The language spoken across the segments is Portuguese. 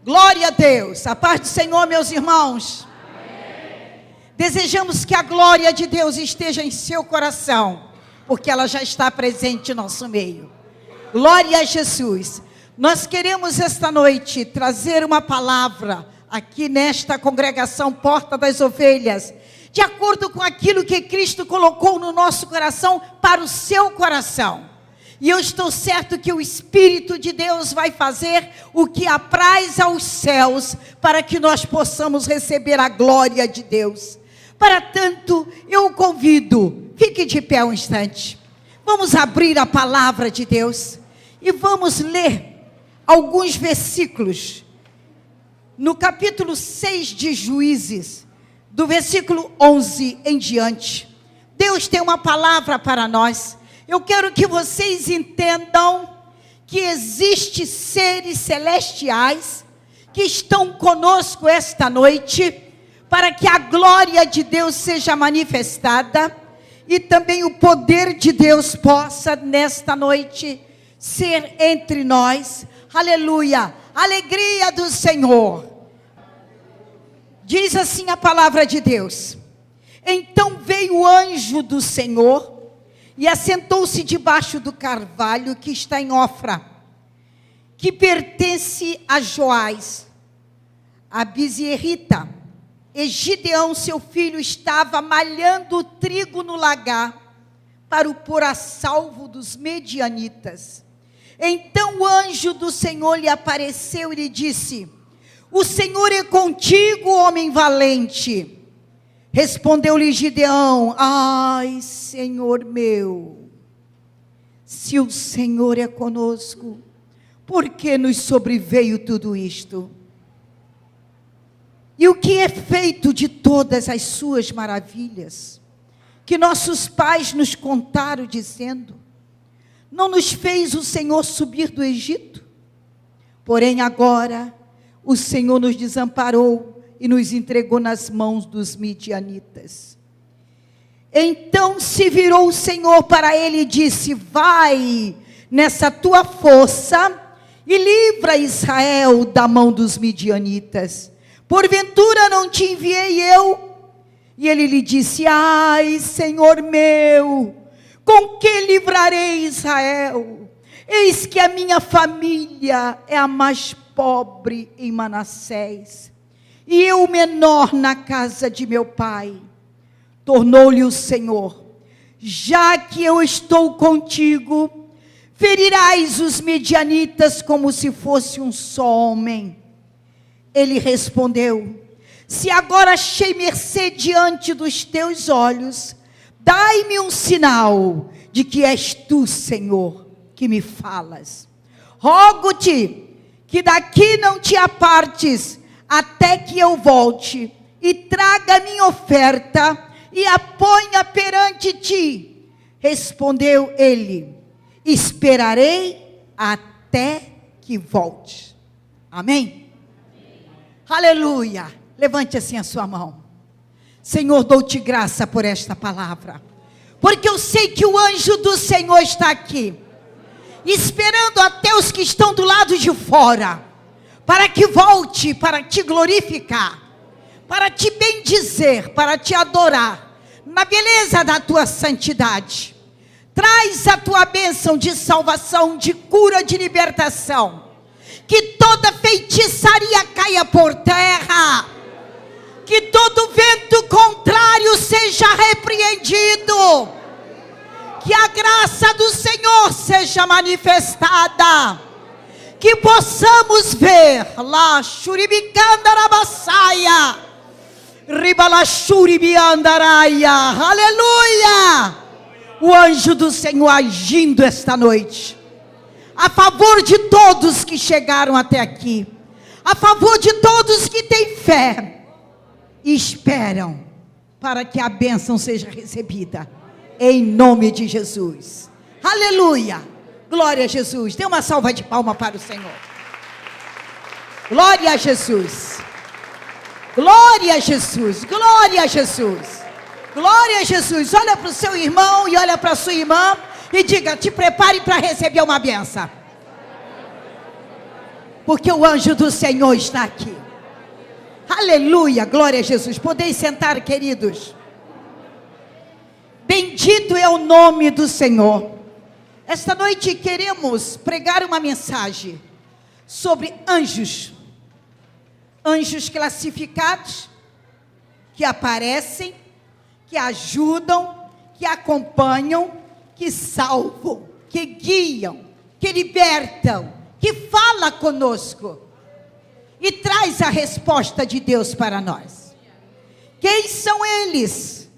Glória a Deus. A paz do Senhor, meus irmãos. Amém. Desejamos que a glória de Deus esteja em seu coração, porque ela já está presente em nosso meio. Glória a Jesus. Nós queremos esta noite trazer uma palavra aqui nesta congregação Porta das Ovelhas, de acordo com aquilo que Cristo colocou no nosso coração para o seu coração. E eu estou certo que o Espírito de Deus vai fazer o que apraz aos céus, para que nós possamos receber a glória de Deus. Para tanto, eu o convido, fique de pé um instante. Vamos abrir a palavra de Deus e vamos ler alguns versículos. No capítulo 6 de Juízes, do versículo 11 em diante, Deus tem uma palavra para nós. Eu quero que vocês entendam que existem seres celestiais que estão conosco esta noite, para que a glória de Deus seja manifestada e também o poder de Deus possa nesta noite ser entre nós. Aleluia, alegria do Senhor. Diz assim a palavra de Deus: então veio o anjo do Senhor e assentou-se debaixo do carvalho que está em Ofra, que pertence a Joás, a Bizerrita. E Gideão, seu filho, estava malhando o trigo no lagar, para o pôr a salvo dos medianitas. Então o anjo do Senhor lhe apareceu e lhe disse: o Senhor é contigo, homem valente. Respondeu-lhe Gideão: ai, Senhor meu, se o Senhor é conosco, por que nos sobreveio tudo isto? E o que é feito de todas as suas maravilhas, que nossos pais nos contaram, dizendo: não nos fez o Senhor subir do Egito? Porém agora o Senhor nos desamparou e nos entregou nas mãos dos midianitas. Então se virou o Senhor para ele e disse: vai nessa tua força e livra Israel da mão dos midianitas. Porventura não te enviei eu? E ele lhe disse: ai, Senhor meu, com que livrarei Israel? Eis que a minha família é a mais pobre em Manassés, e eu o menor na casa de meu pai. Tornou-lhe o Senhor: já que eu estou contigo, ferirás os medianitas como se fosse um só homem. Ele respondeu: se agora achei mercê diante dos teus olhos, dai-me um sinal de que és tu, Senhor, que me falas. Rogo-te que daqui não te apartes, até que eu volte e traga a minha oferta e a ponha perante ti. Respondeu ele: esperarei até que volte. Amém? Aleluia. Levante assim a sua mão. Senhor, dou-te graça por esta palavra, porque eu sei que o anjo do Senhor está aqui, esperando até os que estão do lado de fora, para que volte, para te glorificar, para te bendizer, para te adorar, na beleza da tua santidade. Traz a tua bênção de salvação, de cura, de libertação. Que toda feitiçaria caia por terra. Que todo vento contrário seja repreendido. Que a graça do Senhor seja manifestada. Que possamos ver lá, Shuribicandarabassaia, Ribalachuribiandaraia, aleluia, o anjo do Senhor agindo esta noite, a favor de todos que chegaram até aqui, a favor de todos que têm fé e esperam para que a bênção seja recebida, em nome de Jesus, aleluia. Glória a Jesus. Dê uma salva de palmas para o Senhor. Glória a Jesus. Glória a Jesus. Glória a Jesus. Glória a Jesus. Olha para o seu irmão e olha para a sua irmã e diga: te prepare para receber uma bênção. porque o anjo do Senhor está aqui. Aleluia, glória a Jesus. Podeis sentar, queridos. Bendito é o nome do Senhor. Esta noite queremos pregar uma mensagem sobre anjos. Anjos classificados, que aparecem, que ajudam, que acompanham, que salvam, que guiam, que libertam, que fala conosco e traz a resposta de Deus para nós. Quem são eles?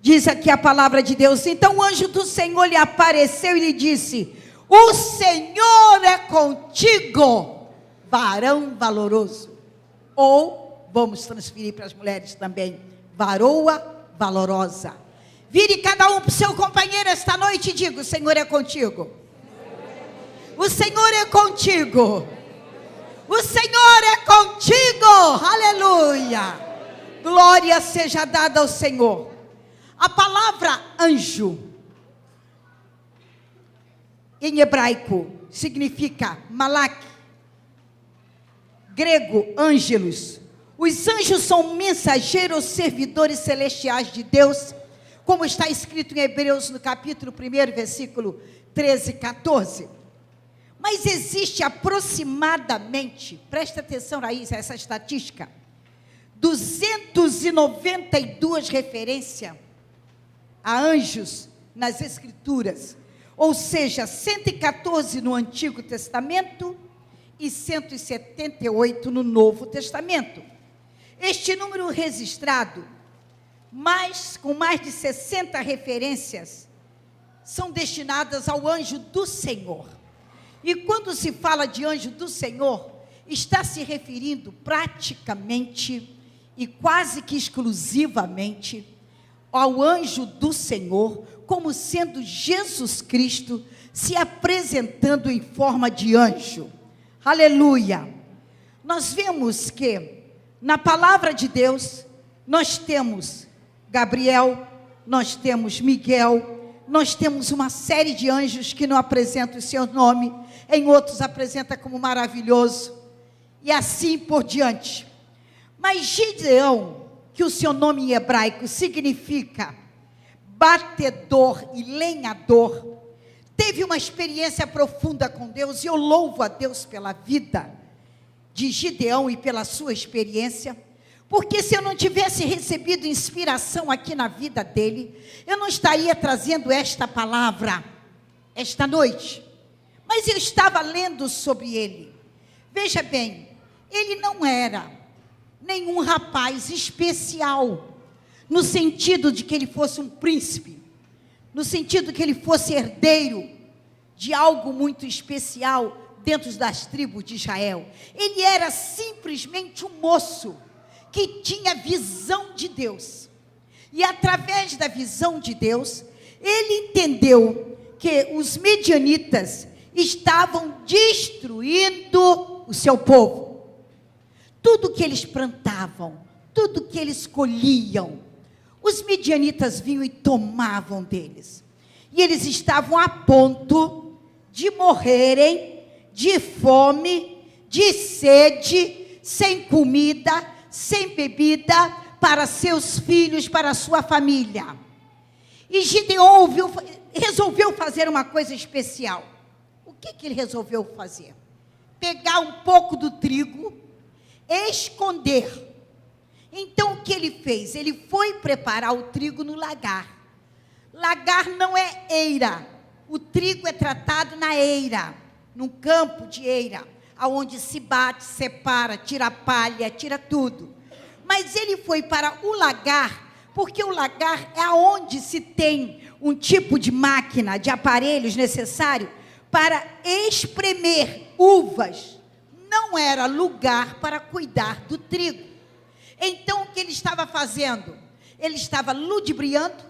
Diz aqui a palavra de Deus. Então o anjo do Senhor lhe apareceu e lhe disse: o Senhor é contigo, varão valoroso. Ou, vamos transferir para as mulheres também, varoa valorosa. Vire cada um para o seu companheiro esta noite e diga: o Senhor é contigo. O Senhor é contigo. O Senhor é contigo. Aleluia. Glória seja dada ao Senhor. A palavra anjo, em hebraico, significa malak. Grego, ângelos. Os anjos são mensageiros, servidores celestiais de Deus, como está escrito em Hebreus no capítulo 1, versículo 13 e 14. Mas existe aproximadamente, presta atenção aí, essa estatística, 292 referências a anjos nas Escrituras, ou seja, 114 no Antigo Testamento e 178 no Novo Testamento. Este número registrado, com mais de 60 referências, são destinadas ao anjo do Senhor. E quando se fala de anjo do Senhor, está se referindo praticamente e quase que exclusivamente ao anjo do Senhor, como sendo Jesus Cristo se apresentando em forma de anjo. Aleluia! Nós vemos que na palavra de Deus nós temos Gabriel, nós temos Miguel, nós temos uma série de anjos que não apresentam o seu nome, em outros apresenta como maravilhoso, e assim por diante. Mas Gideão, que o seu nome em hebraico significa batedor e lenhador, teve uma experiência profunda com Deus, e eu louvo a Deus pela vida de Gideão e pela sua experiência, porque se eu não tivesse recebido inspiração aqui na vida dele, eu não estaria trazendo esta palavra esta noite. Mas eu estava lendo sobre ele. Veja bem, ele não era nenhum rapaz especial, no sentido de que ele fosse um príncipe, no sentido que ele fosse herdeiro de algo muito especial dentro das tribos de Israel. Ele era simplesmente um moço que tinha visão de Deus. E através da visão de Deus, ele entendeu que os medianitas estavam destruindo o seu povo. Tudo que eles plantavam, tudo que eles colhiam, os midianitas vinham e tomavam deles. E eles estavam a ponto de morrerem de fome, de sede, sem comida, sem bebida, para seus filhos, para a sua família. E Gideão resolveu fazer uma coisa especial. O que ele resolveu fazer? Pegar um pouco do trigo, esconder. Então o que ele fez? Ele foi preparar o trigo no lagar. Lagar não é eira. O trigo é tratado na eira, num campo de eira, aonde se bate, separa, tira a palha, tira tudo. Mas ele foi para o lagar, porque o lagar é aonde se tem um tipo de máquina, de aparelhos necessário para espremer uvas. Não era lugar para cuidar do trigo. Então o que ele estava fazendo? Ele estava ludibriando,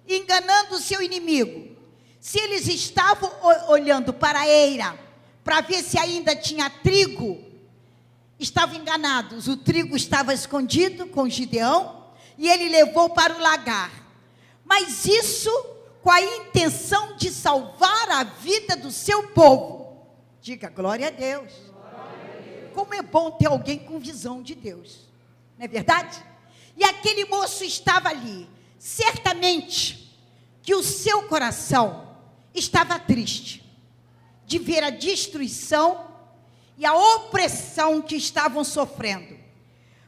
enganando o seu inimigo. Se eles estavam olhando para a eira, para ver se ainda tinha trigo, estavam enganados. O trigo estava escondido com Gideão e ele levou para o lagar. Mas isso com a intenção de salvar a vida do seu povo. Diga glória a Deus. como é bom ter alguém com visão de Deus, não é verdade? E aquele moço estava ali, certamente que o seu coração estava triste, de ver a destruição e a opressão que estavam sofrendo.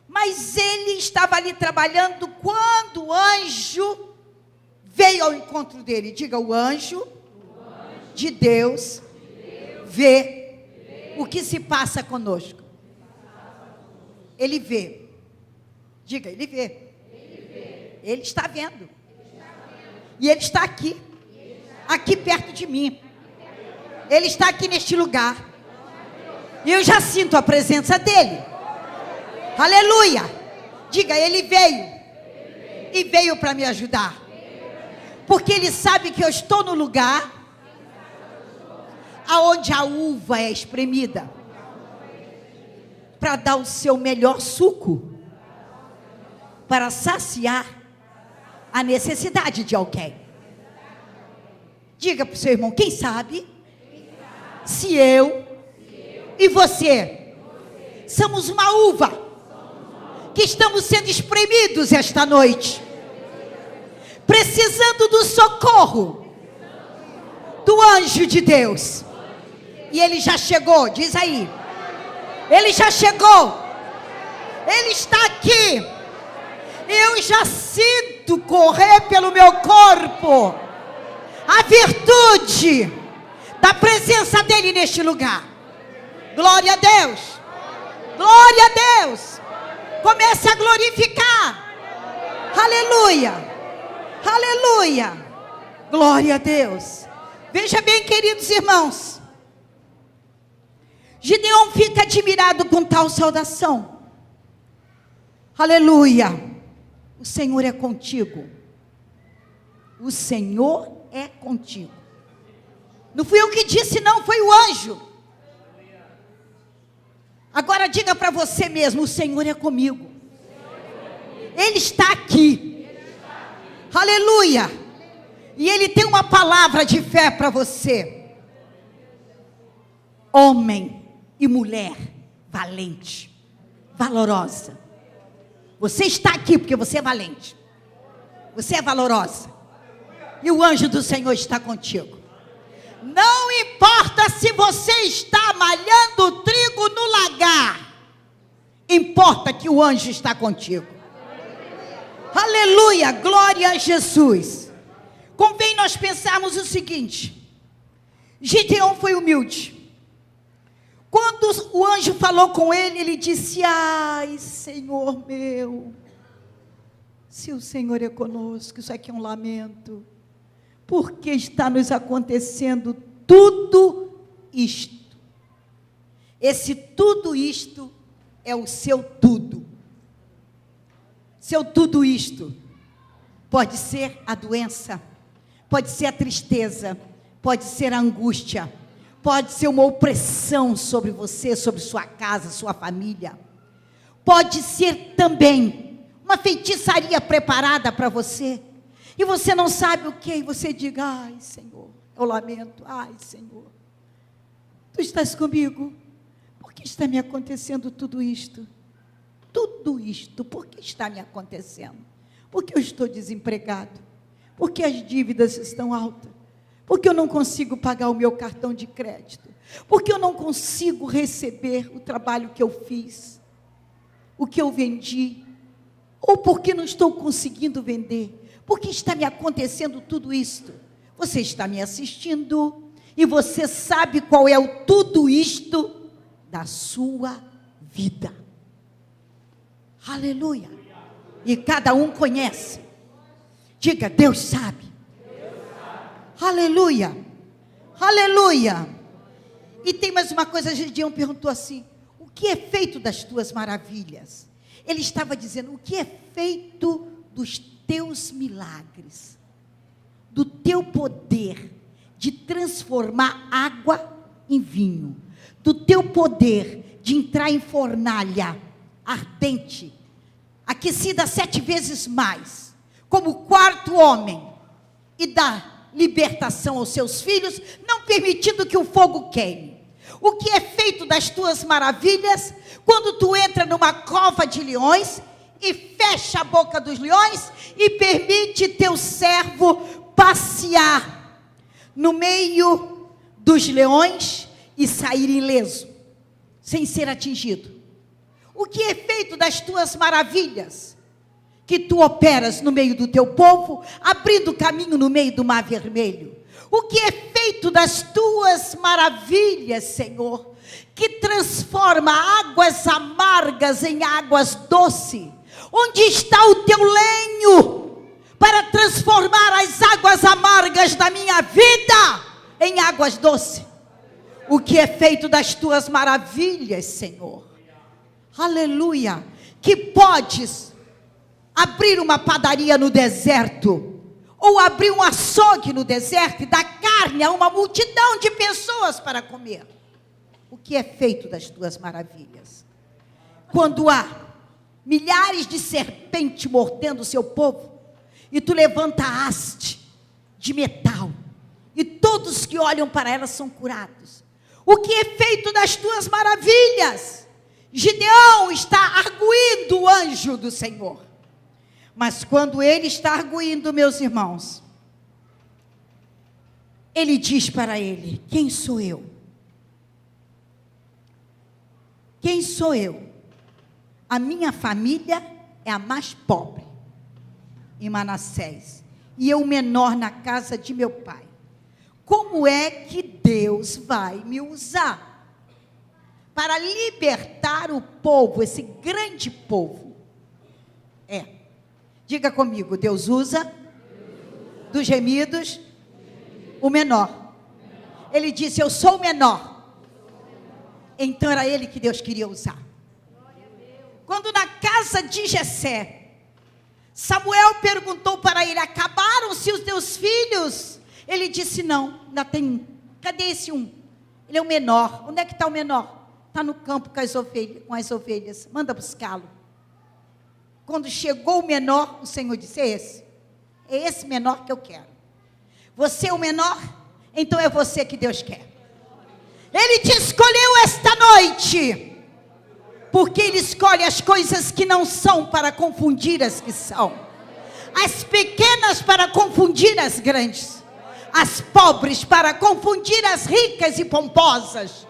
Mas ele estava ali trabalhando quando o anjo veio ao encontro dele. Diga, o anjo de Deus vê o que se passa conosco. Ele vê. Diga, ele vê. Ele está vendo. E ele está aqui. Aqui perto de mim. Ele está aqui neste lugar. E eu já sinto a presença dele. Aleluia. Diga, ele veio. E veio para me ajudar. Porque ele sabe que eu estou no lugar aonde a uva é espremida, para dar o seu melhor suco, para saciar a necessidade de alguém. Diga para o seu irmão, quem sabe se eu e você somos uma uva que estamos sendo espremidos esta noite, precisando do socorro do anjo de Deus. E ele já chegou, diz aí. Ele já chegou. Ele está aqui. Eu já sinto correr pelo meu corpo a virtude da presença dele neste lugar. Glória a Deus. Glória a Deus. Comece a glorificar. Aleluia. Aleluia. Glória a Deus. Veja bem, queridos irmãos. Gideão fica admirado com tal saudação. Aleluia. O Senhor é contigo. O Senhor é contigo. Não fui eu que disse, não, foi o anjo. Agora diga para você mesmo, o Senhor é comigo. Ele está aqui. Aleluia. E Ele tem uma palavra de fé para você. Homem e mulher valente, valorosa. Você está aqui porque você é valente. Você é valorosa. E o anjo do Senhor está contigo. Não importa se você está malhando trigo no lagar. Importa que o anjo está contigo. Aleluia, glória a Jesus. Convém nós pensarmos o seguinte. Gideão foi humilde. Quando o anjo falou com ele, ele disse, ai, Senhor meu, se o Senhor é conosco, isso aqui é um lamento, porque está nos acontecendo tudo isto. Esse tudo isto é o seu tudo. Seu tudo isto pode ser a doença, pode ser a tristeza, pode ser a angústia, pode ser uma opressão sobre você, sobre sua casa, sua família. Pode ser também uma feitiçaria preparada para você. E você não sabe o que. E você diga, ai Senhor, eu lamento. Ai Senhor, Tu estás comigo. Por que está me acontecendo tudo isto? Tudo isto, por que está me acontecendo? Porque eu estou desempregado. Porque as dívidas estão altas. Porque eu não consigo pagar o meu cartão de crédito. Porque eu não consigo receber o trabalho que eu fiz, o que eu vendi. Ou porque não estou conseguindo vender. Porque está me acontecendo tudo isto. Você está me assistindo e você sabe qual é o tudo isto da sua vida. Aleluia. E cada um conhece. Diga, Deus sabe. Aleluia, aleluia. E tem mais uma coisa, Gideão perguntou assim, o que é feito das tuas maravilhas? Ele estava dizendo, o que é feito dos teus milagres? Do teu poder de transformar água em vinho, do teu poder de entrar em fornalha ardente, aquecida 7 vezes mais, como quarto homem, e dar libertação aos seus filhos, não permitindo que o fogo queime. O que é feito das tuas maravilhas quando tu entra numa cova de leões e fecha a boca dos leões e permite teu servo passear no meio dos leões e sair ileso, sem ser atingido. O que é feito das tuas maravilhas, que tu operas no meio do teu povo, abrindo caminho no meio do mar vermelho? O que é feito das tuas maravilhas, Senhor, que transforma águas amargas em águas doces? Onde está o teu lenho para transformar as águas amargas da minha vida em águas doces? O que é feito das tuas maravilhas, Senhor? Aleluia! Que podes abrir uma padaria no deserto, ou abrir um açougue no deserto e dar carne a uma multidão de pessoas para comer. O que é feito das tuas maravilhas? Quando há milhares de serpentes mordendo o seu povo, e tu levanta a haste de metal, e todos que olham para ela são curados. O que é feito das tuas maravilhas? Gideão está arguindo o anjo do Senhor. Mas quando ele está arguindo, meus irmãos, ele diz para ele: quem sou eu? Quem sou eu? A minha família é a mais pobre em Manassés, e eu o menor na casa de meu pai. Como é que Deus vai me usar para libertar o povo, esse grande povo? Diga comigo: Deus usa dos gemidos o menor. Ele disse: eu sou o menor. Então era ele que Deus queria usar. Quando na casa de Jessé, Samuel perguntou para ele: acabaram-se os teus filhos? Ele disse: não, ainda tem um. Cadê esse um? Ele é o menor. Onde é que está o menor? Está no campo com as ovelhas. Manda buscá-lo. Quando chegou o menor, o Senhor disse: é esse menor que eu quero. Você é o menor? Então é você que Deus quer. Ele te escolheu esta noite, porque Ele escolhe as coisas que não são para confundir as que são, as pequenas para confundir as grandes, as pobres para confundir as ricas e pomposas,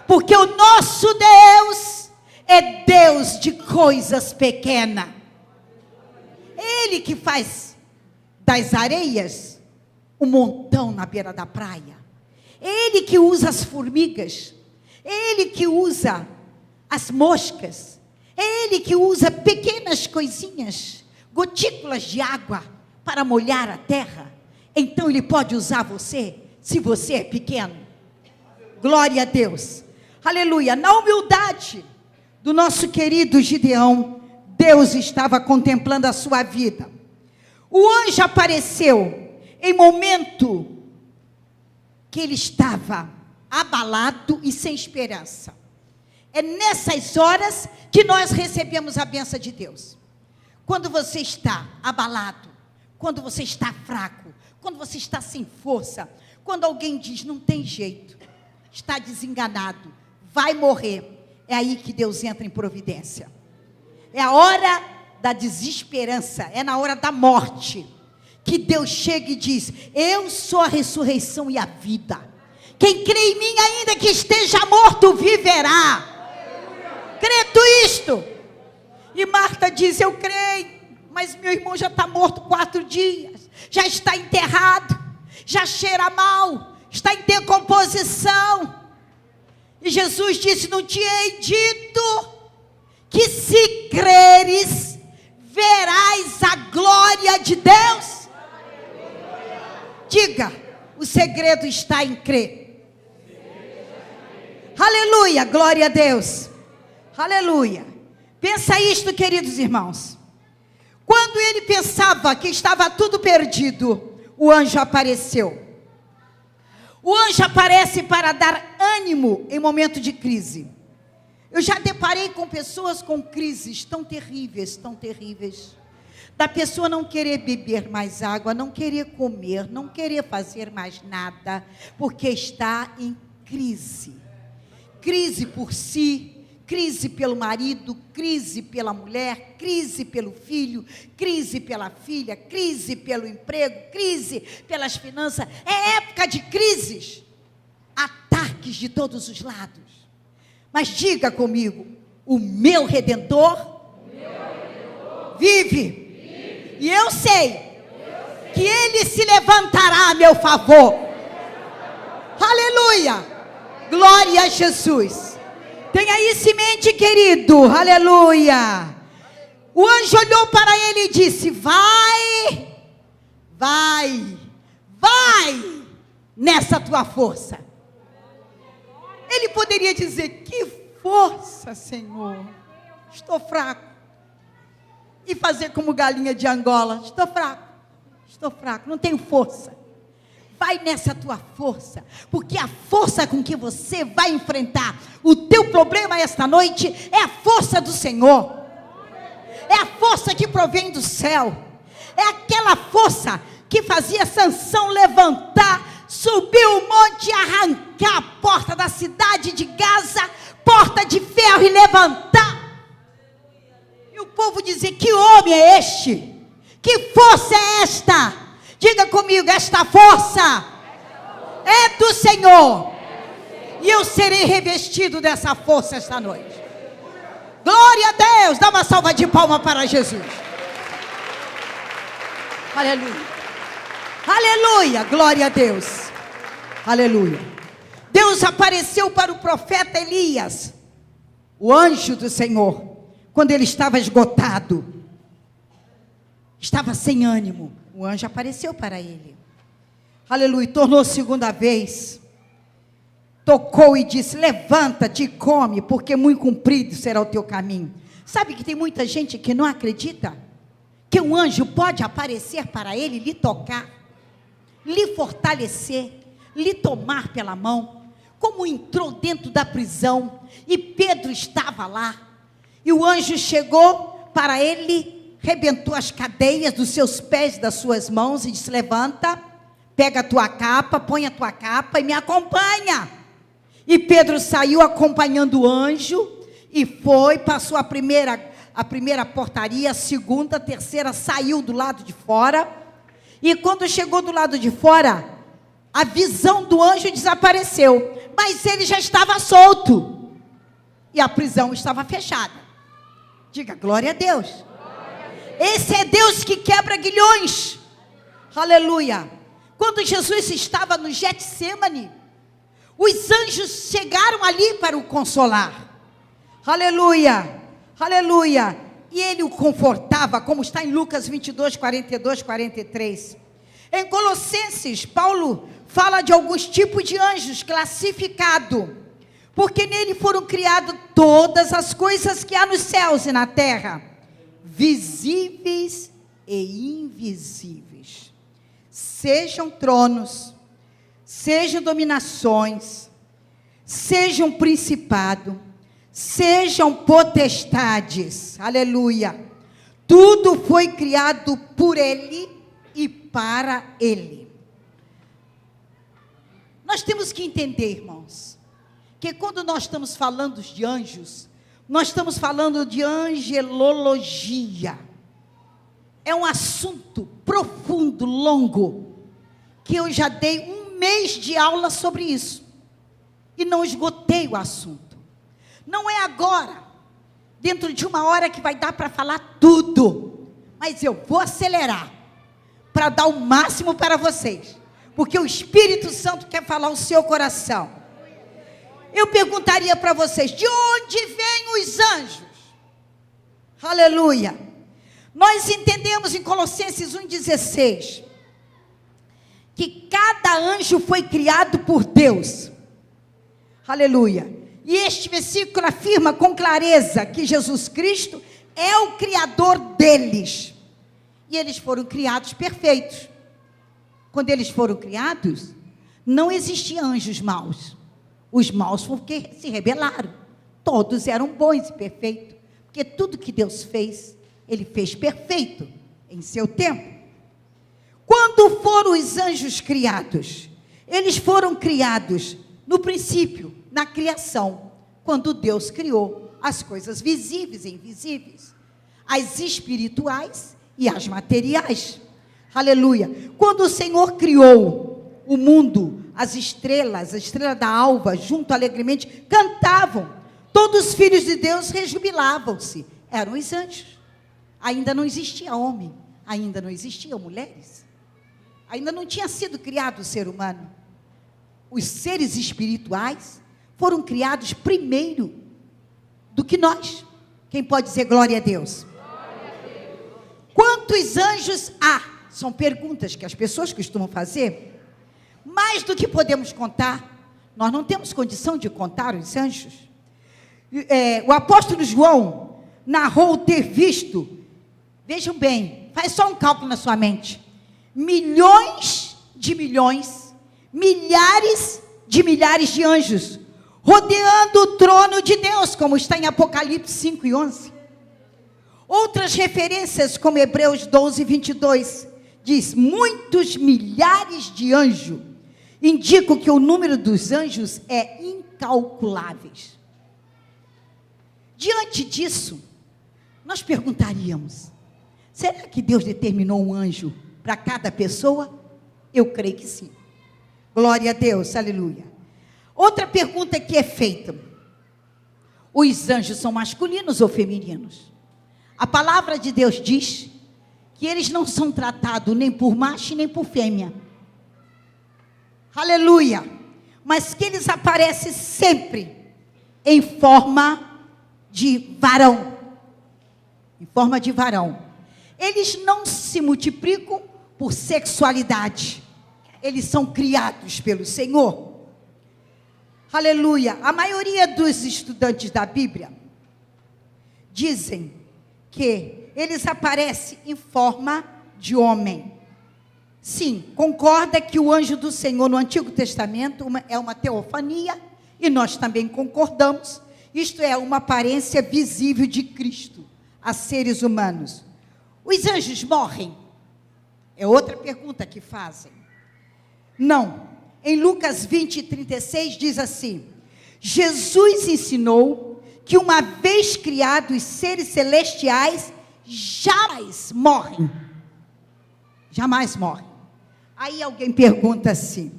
porque o nosso Deus é Deus de coisas pequenas. Ele que faz das areias um montão na beira da praia. Ele que usa as formigas. Ele que usa as moscas. Ele que usa pequenas coisinhas, gotículas de água, para molhar a terra. Então Ele pode usar você, se você é pequeno. Glória a Deus. Aleluia. Na humildade do nosso querido Gideão, Deus estava contemplando a sua vida. O anjo apareceu em momento que ele estava abalado e sem esperança. É nessas horas que nós recebemos a bênção de Deus. Quando você está abalado, quando você está fraco, quando você está sem força, quando alguém diz: não tem jeito, está desenganado, vai morrer, é aí que Deus entra em providência. É a hora da desesperança, é na hora da morte, que Deus chega e diz: eu sou a ressurreição e a vida. Quem crê em mim, ainda que esteja morto, viverá. Crê tu isto? E Marta diz: eu creio, mas meu irmão já está morto 4 dias, já está enterrado, já cheira mal, está em decomposição. E Jesus disse: não te hei dito que se creres, verás a glória de Deus? Diga: o segredo está em crer. Aleluia, glória a Deus. Aleluia. Pensa isto, queridos irmãos. Quando ele pensava que estava tudo perdido, o anjo apareceu. O anjo aparece para dar ânimo em momento de crise. Eu já deparei com pessoas com crises tão terríveis, da pessoa não querer beber mais água, não querer comer, não querer fazer mais nada, porque está em crise. Crise por si, Crise pelo marido, crise pela mulher, crise pelo filho, crise pela filha, crise pelo emprego, crise pelas finanças. É época de crises, ataques de todos os lados. Mas diga comigo, o meu Redentor, vive. E eu sei que Ele se levantará a meu favor. Aleluia! Glória a Jesus. Tenha isso em mente, querido. Aleluia. O anjo olhou para ele e disse: vai nessa tua força. Ele poderia dizer: que força, Senhor, estou fraco. E fazer como galinha de Angola: estou fraco, não tenho força. Vai nessa tua força, porque a força com que você vai enfrentar o teu problema esta noite é a força do Senhor. É a força que provém do céu. É aquela força que fazia Sansão levantar, subir o monte e arrancar a porta da cidade de Gaza, porta de ferro, e levantar. E o povo dizia: que homem é este? Que força é esta? Diga comigo: esta força é do Senhor. E eu serei revestido dessa força esta noite. Glória a Deus. Dá uma salva de palmas para Jesus. Aleluia. Aleluia. Glória a Deus. Aleluia. Deus apareceu para o profeta Elias, o anjo do Senhor, quando ele estava esgotado, estava sem ânimo. O anjo apareceu para ele. Aleluia. Tornou segunda vez. Tocou e disse: levanta-te e come, porque muito comprido será o teu caminho. Sabe que tem muita gente que não acredita que um anjo pode aparecer para ele, lhe tocar, lhe fortalecer, lhe tomar pela mão, como entrou dentro da prisão, e Pedro estava lá, e o anjo chegou para ele, rebentou as cadeias dos seus pés, das suas mãos, e disse: levanta, pega a tua capa, põe a tua capa e me acompanha. E Pedro saiu acompanhando o anjo, e foi, passou a primeira portaria, a segunda, a terceira, saiu do lado de fora, e quando chegou do lado de fora, a visão do anjo desapareceu, mas ele já estava solto, e a prisão estava fechada. Diga glória a Deus. Esse é Deus que quebra grilhões. Aleluia. Quando Jesus estava no Getsêmani, os anjos chegaram ali para o consolar. Aleluia. Aleluia. E ele o confortava, como está em Lucas 22, 42, 43. Em Colossenses, Paulo fala de alguns tipos de anjos classificados, porque nele foram criadas todas as coisas que há nos céus e na terra, visíveis e invisíveis, sejam tronos, sejam dominações, sejam principado, sejam potestades, aleluia, tudo foi criado por ele e para ele. Nós temos que entender, irmãos, que quando nós estamos falando de anjos, nós estamos falando de angelologia. É um assunto profundo, longo, que eu já dei 1 mês de aula sobre isso, e não esgotei o assunto. Não é agora, dentro de 1 hora, que vai dar para falar tudo, mas eu vou acelerar, para dar o máximo para vocês, porque o Espírito Santo quer falar o seu coração. Eu perguntaria para vocês: de onde vêm os anjos? Aleluia. Nós entendemos em Colossenses 1,16, que cada anjo foi criado por Deus. Aleluia. E este versículo afirma com clareza que Jesus Cristo é o Criador deles. E eles foram criados perfeitos. Quando eles foram criados, não existiam anjos maus. Os maus foram porque se rebelaram. Todos eram bons e perfeitos, porque tudo que Deus fez, Ele fez perfeito em seu tempo. Quando foram os anjos criados? Eles foram criados no princípio, na criação, quando Deus criou as coisas visíveis e invisíveis, as espirituais e as materiais. Aleluia. Quando o Senhor criou o mundo, as estrelas, a estrela da alva, junto alegremente, cantavam. Todos os filhos de Deus rejubilavam-se. Eram os anjos. Ainda não existia homem, ainda não existiam mulheres, ainda não tinha sido criado o ser humano. Os seres espirituais foram criados primeiro do que nós. Quem pode dizer glória a Deus? Glória a Deus. Quantos anjos há? São perguntas que as pessoas costumam fazer. Mais do que podemos contar. Nós não temos condição de contar os anjos. O apóstolo João narrou ter visto, vejam bem, faz só um cálculo na sua mente, milhões de milhões, milhares de anjos, rodeando o trono de Deus, como está em Apocalipse 5 e 11. Outras referências, como Hebreus 12, 22, diz, muitos milhares de anjos, indicam que o número dos anjos é incalculáveis. Diante disso, nós perguntaríamos, será que Deus determinou um anjo para cada pessoa? Eu creio que sim. Glória a Deus, aleluia. Outra pergunta que é feita, os anjos são masculinos ou femininos? A palavra de Deus diz que eles não são tratados nem por macho nem por fêmea. Aleluia. Mas que eles aparecem sempre em forma de varão. Em forma de varão. Eles não se multiplicam por sexualidade. Eles são criados pelo Senhor. Aleluia. A maioria dos estudantes da Bíblia dizem que eles aparecem em forma de homem. Sim, concorda que o anjo do Senhor no Antigo Testamento é uma teofania, e nós também concordamos, isto é, uma aparência visível de Cristo a seres humanos. Os anjos morrem? É outra pergunta que fazem. Não. Em Lucas 20, 36 diz assim, Jesus ensinou que uma vez criados os seres celestiais, jamais morrem. Jamais morrem. Aí alguém pergunta assim,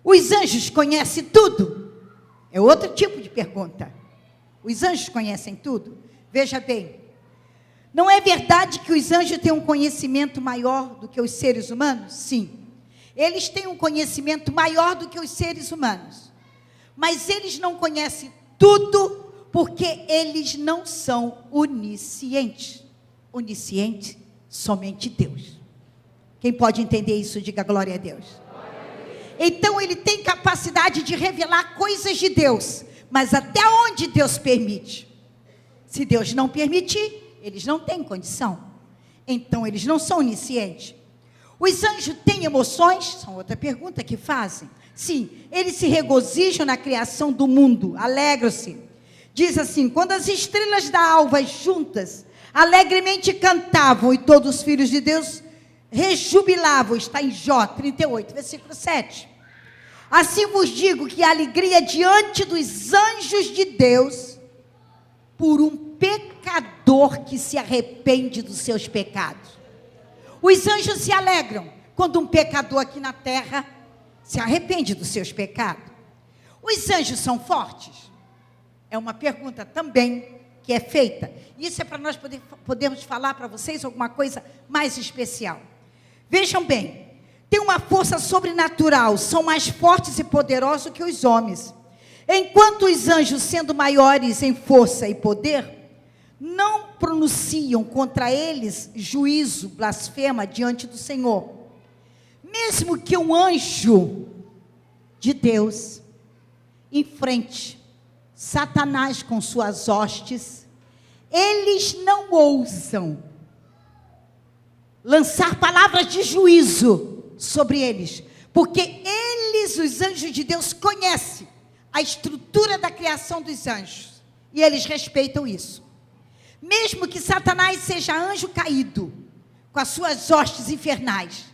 os anjos conhecem tudo? É outro tipo de pergunta. Os anjos conhecem tudo? Veja bem, não é verdade que os anjos têm um conhecimento maior do que os seres humanos? Sim. Eles têm um conhecimento maior do que os seres humanos. Mas eles não conhecem tudo porque eles não são oniscientes. Onisciente, somente Deus. Quem pode entender isso, diga glória a Deus. Então ele tem capacidade de revelar coisas de Deus, mas até onde Deus permite. Se Deus não permitir, eles não têm condição. Então eles não são oniscientes. Os anjos têm emoções? São outra pergunta que fazem. Sim, eles se regozijam na criação do mundo, alegram-se. Diz assim, quando as estrelas da alva juntas alegremente cantavam e todos os filhos de Deus rejubilavam, está em Jó 38, versículo 7. Assim vos digo que a alegria diante dos anjos de Deus por um pecador que se arrepende dos seus pecados. Os anjos se alegram quando um pecador aqui na terra se arrepende dos seus pecados. Os anjos são fortes? É uma pergunta também que é feita. Isso é para nós podermos falar para vocês alguma coisa mais especial. Vejam bem, tem uma força sobrenatural, são mais fortes e poderosos que os homens. Enquanto os anjos, sendo maiores em força e poder, não pronunciam contra eles juízo, blasfema diante do Senhor. Mesmo que um anjo de Deus enfrente Satanás com suas hostes, eles não ousam lançar palavras de juízo sobre eles, porque eles, os anjos de Deus, conhecem a estrutura da criação dos anjos, e eles respeitam isso. Mesmo que Satanás seja anjo caído, com as suas hostes infernais,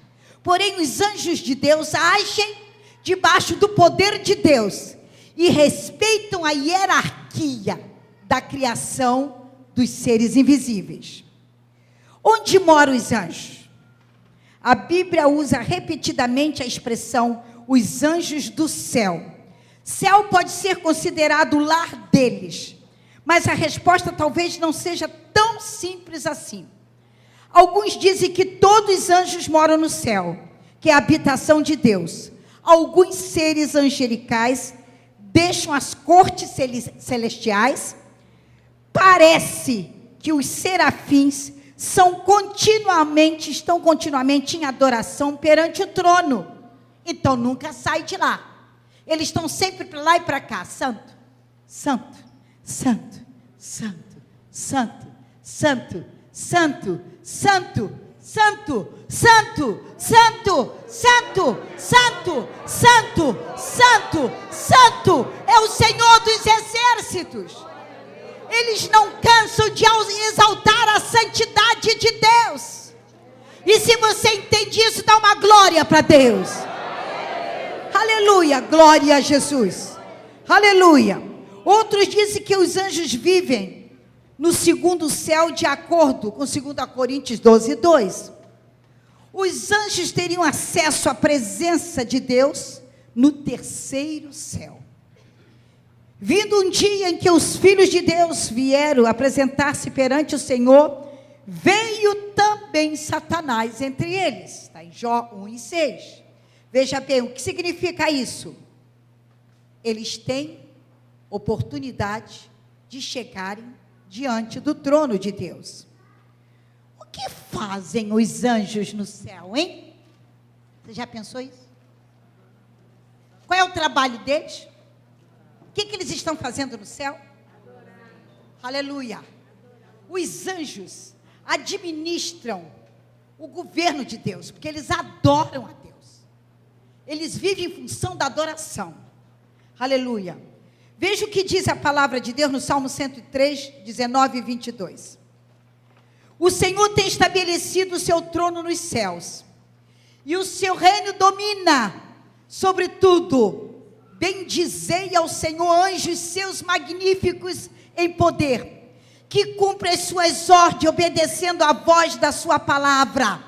porém os anjos de Deus agem debaixo do poder de Deus, e respeitam a hierarquia da criação dos seres invisíveis. Onde moram os anjos? A Bíblia usa repetidamente a expressão os anjos do céu. Céu pode ser considerado o lar deles, mas a resposta talvez não seja tão simples assim. Alguns dizem que todos os anjos moram no céu, que é a habitação de Deus. Alguns seres angelicais deixam as cortes celestiais. Parece que os serafins estão continuamente em adoração perante o trono. Então nunca sai de lá. Eles estão sempre para lá e para cá. Santo, santo, santo, santo, santo, santo, santo, santo, santo, santo, santo, santo, santo, santo, santo, santo, é o Senhor dos exércitos. Eles não cansam de exaltar a santidade de Deus. E se você entende isso, dá uma glória para Deus. Aleluia, glória a Jesus. Aleluia. Outros dizem que os anjos vivem no segundo céu, de acordo com 2 Coríntios 12:2. Os anjos teriam acesso à presença de Deus no terceiro céu. Vindo um dia em que os filhos de Deus vieram apresentar-se perante o Senhor, veio também Satanás entre eles. Está em Jó 1:6. Veja bem, o que significa isso? Eles têm oportunidade de chegarem diante do trono de Deus. O que fazem os anjos no céu, hein? Você já pensou isso? Qual é o trabalho deles? O que eles estão fazendo no céu? Aleluia. Os anjos administram o governo de Deus, porque eles adoram a Deus. Eles vivem em função da adoração. Aleluia. Veja o que diz a palavra de Deus no Salmo 103, 19 e 22. O Senhor tem estabelecido o seu trono nos céus, e o seu reino domina sobre tudo. Bendizei ao Senhor, anjos seus magníficos em poder, que cumpre as suas ordens, obedecendo à voz da sua palavra.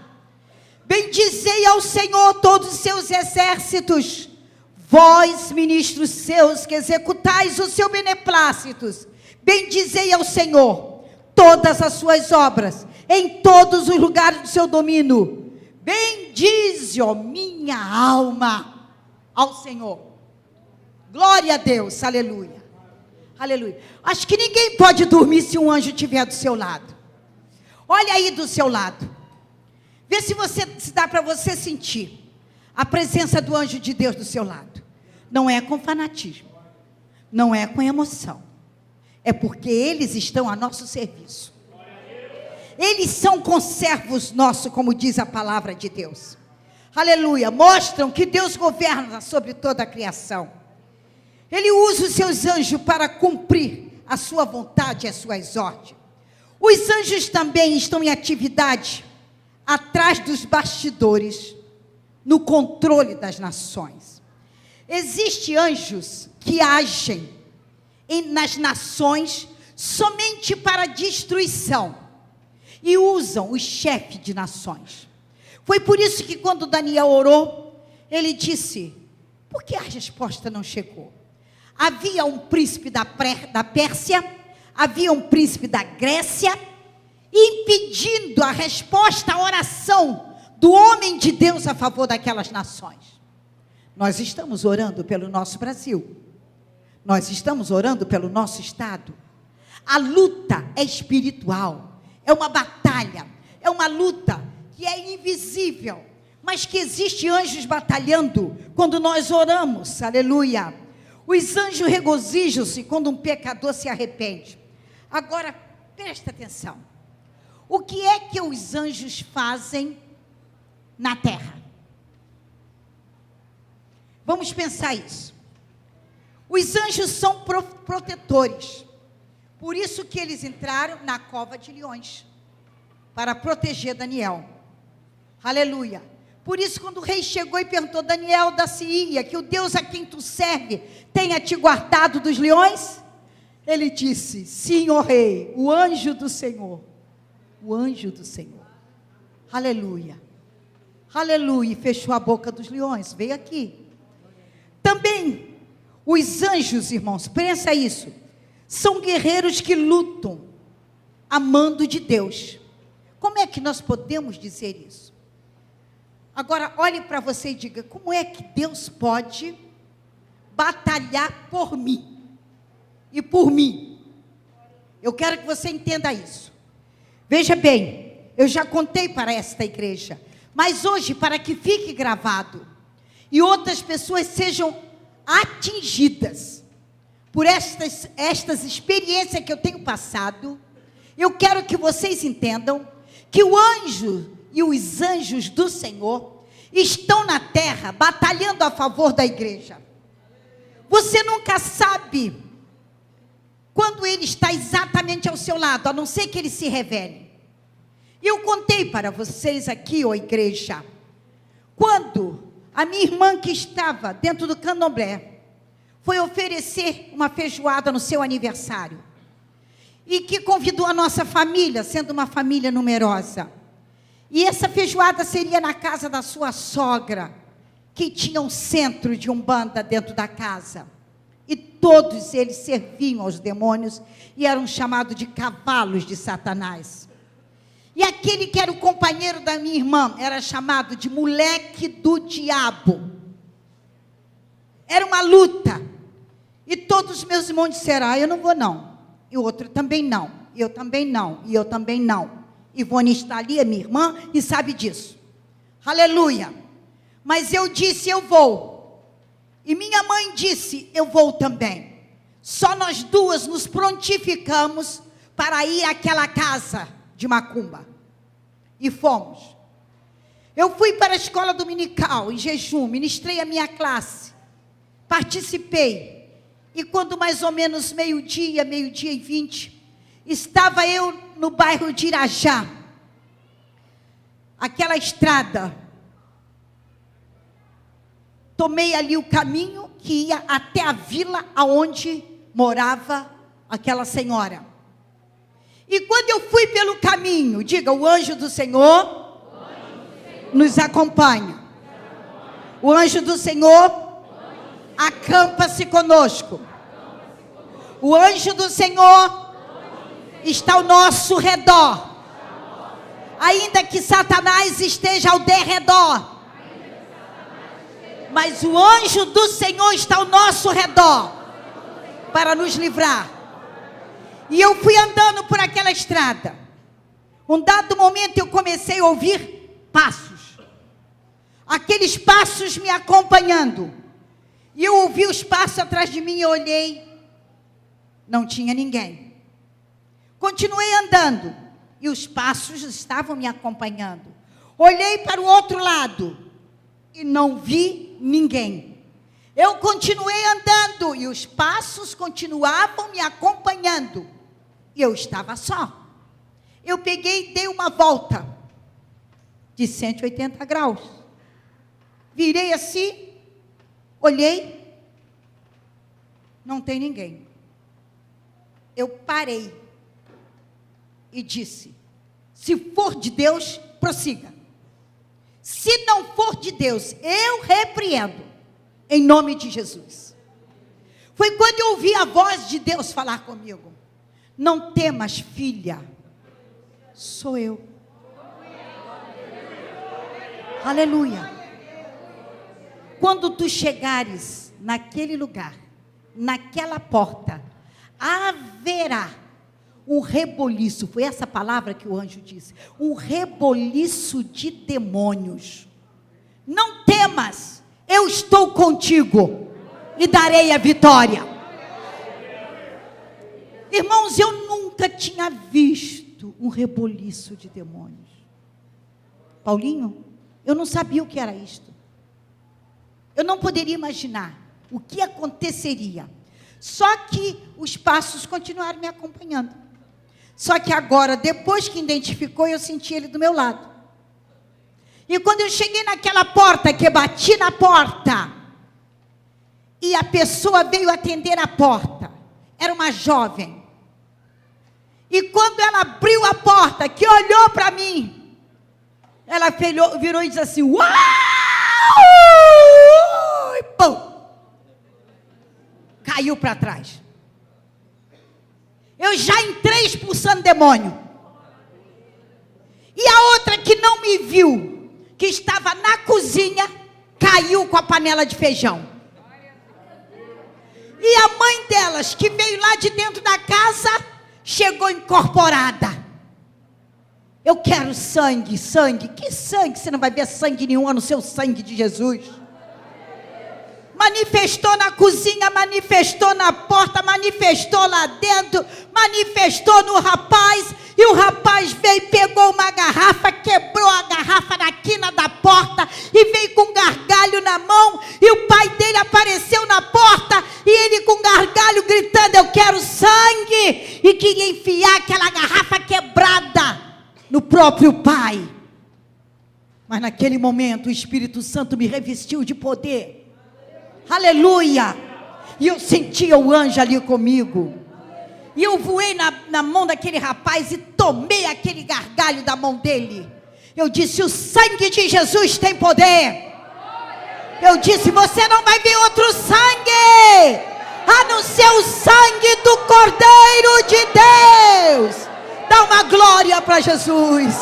Bendizei ao Senhor todos os seus exércitos, vós, ministros seus, que executais os seus beneplácitos. Bendizei ao Senhor todas as suas obras, em todos os lugares do seu domínio. Bendize, ó minha alma, ao Senhor. Glória a Deus, aleluia. Aleluia. Acho que ninguém pode dormir se um anjo estiver do seu lado. Olha aí do seu lado. Vê se dá para você sentir a presença do anjo de Deus do seu lado. Não é com fanatismo, não é com emoção, é porque eles estão a nosso serviço. Eles são conservos nossos, como diz a palavra de Deus. Aleluia. Mostram que Deus governa sobre toda a criação. Ele usa os seus anjos para cumprir a sua vontade e as suas ordens. Os anjos também estão em atividade atrás dos bastidores, no controle das nações. Existem anjos que agem nas nações somente para destruição e usam os chefes de nações. Foi por isso que quando Daniel orou, ele disse: por que a resposta não chegou? Havia um príncipe da Pérsia, havia um príncipe da Grécia, impedindo a resposta à oração do homem de Deus a favor daquelas nações. Nós estamos orando pelo nosso Brasil. Nós estamos orando pelo nosso estado. A luta é espiritual. É uma batalha. É uma luta que é invisível, mas que existe anjos batalhando quando nós oramos. Aleluia. Os anjos regozijam-se quando um pecador se arrepende. Agora, presta atenção. O que é que os anjos fazem na terra? Vamos pensar isso. Os anjos são protetores. Por isso que eles entraram na cova de leões, para proteger Daniel. Aleluia. Por isso, quando o rei chegou e perguntou: Daniel, da Síria, que o Deus a quem tu serve tenha te guardado dos leões? Ele disse: sim, ó rei, o anjo do Senhor. O anjo do Senhor. Aleluia. Aleluia. E fechou a boca dos leões. Veio aqui. Também, os anjos, irmãos, pensa isso. São guerreiros que lutam a mando de Deus. Como é que nós podemos dizer isso? Agora, olhe para você e diga: como é que Deus pode batalhar por mim e por mim? Eu quero que você entenda isso. Veja bem, eu já contei para esta igreja, mas hoje, para que fique gravado e outras pessoas sejam atingidas por estas experiências que eu tenho passado, eu quero que vocês entendam que o anjo e os anjos do Senhor estão na terra batalhando a favor da igreja. Você nunca sabe quando ele está exatamente ao seu lado, a não ser que ele se revele. Eu contei para vocês aqui, ó igreja, quando a minha irmã que estava dentro do candomblé foi oferecer uma feijoada no seu aniversário, e que convidou a nossa família, sendo uma família numerosa, e essa feijoada seria na casa da sua sogra, que tinha um centro de umbanda dentro da casa, e todos eles serviam aos demônios, e eram chamados de cavalos de Satanás. E aquele que era o companheiro da minha irmã, era chamado de moleque do diabo. Era uma luta, e todos os meus irmãos disseram: eu não vou não, e o outro também não, e eu também não, e eu também não. Ivone está ali, é minha irmã, e sabe disso. Aleluia. Mas eu disse: eu vou. E minha mãe disse: eu vou também. Só nós duas nos prontificamos para ir àquela casa de macumba. E fomos. Eu fui para a escola dominical, em jejum, ministrei a minha classe. Participei. E quando mais ou menos meio-dia e 20, estava eu no bairro de Irajá. Aquela estrada. Tomei ali o caminho que ia até a vila aonde morava aquela senhora. E quando eu fui pelo caminho, diga: o anjo do Senhor nos acompanha. O anjo do Senhor acampa-se conosco. O anjo do Senhor está ao nosso redor. Ainda que Satanás esteja ao derredor, mas o anjo do Senhor está ao nosso redor para nos livrar. E eu fui andando por aquela estrada. Um dado momento eu comecei a ouvir passos. Aqueles passos me acompanhando. E eu ouvi os passos atrás de mim e olhei. Não tinha ninguém. Continuei andando. E os passos estavam me acompanhando. Olhei para o outro lado. E não vi ninguém. Eu continuei andando. E os passos continuavam me acompanhando. E eu estava só. Eu peguei e dei uma volta de 180 graus. Virei assim, olhei, não tem ninguém. Eu parei e disse: se for de Deus, prossiga. Se não for de Deus, eu repreendo, em nome de Jesus. Foi quando eu ouvi a voz de Deus falar comigo: não temas, filha, sou eu. Aleluia. Quando tu chegares naquele lugar, naquela porta, haverá um reboliço. Foi essa palavra que o anjo disse: um reboliço de demônios. Não temas, eu estou contigo e darei a vitória. Irmãos, eu nunca tinha visto um reboliço de demônios. Paulinho, eu não sabia o que era isto. Eu não poderia imaginar o que aconteceria. Só que os passos continuaram me acompanhando. Só que agora, depois que identificou, eu senti ele do meu lado. E quando eu cheguei naquela porta, que bati na porta, e a pessoa veio atender a porta, era uma jovem. E quando ela abriu a porta, que olhou para mim, ela virou e disse assim: uau! E pum! Caiu para trás. Eu já entrei expulsando demônio. E a outra que não me viu, que estava na cozinha, caiu com a panela de feijão. E a mãe delas, que veio lá de dentro da casa, chegou incorporada. Eu quero sangue, sangue. Que sangue? Você não vai ver sangue nenhum, a não ser o sangue de Jesus. Manifestou na cozinha, manifestou na porta, manifestou lá dentro, manifestou no rapaz. E o rapaz veio, pegou uma garrafa, quebrou a garrafa na quina da porta e veio com um gargalho na mão. E o pai dele apareceu na porta e ele com um gargalho gritando: eu quero sangue! E queria enfiar aquela garrafa quebrada no próprio pai. Mas naquele momento o Espírito Santo me revestiu de poder. Aleluia! E eu sentia o anjo ali comigo. E eu voei na mão daquele rapaz e tomei aquele gargalho da mão dele. Eu disse: o sangue de Jesus tem poder. Eu disse: você não vai ver outro sangue, a não ser o sangue do Cordeiro de Deus. Dá uma glória para Jesus.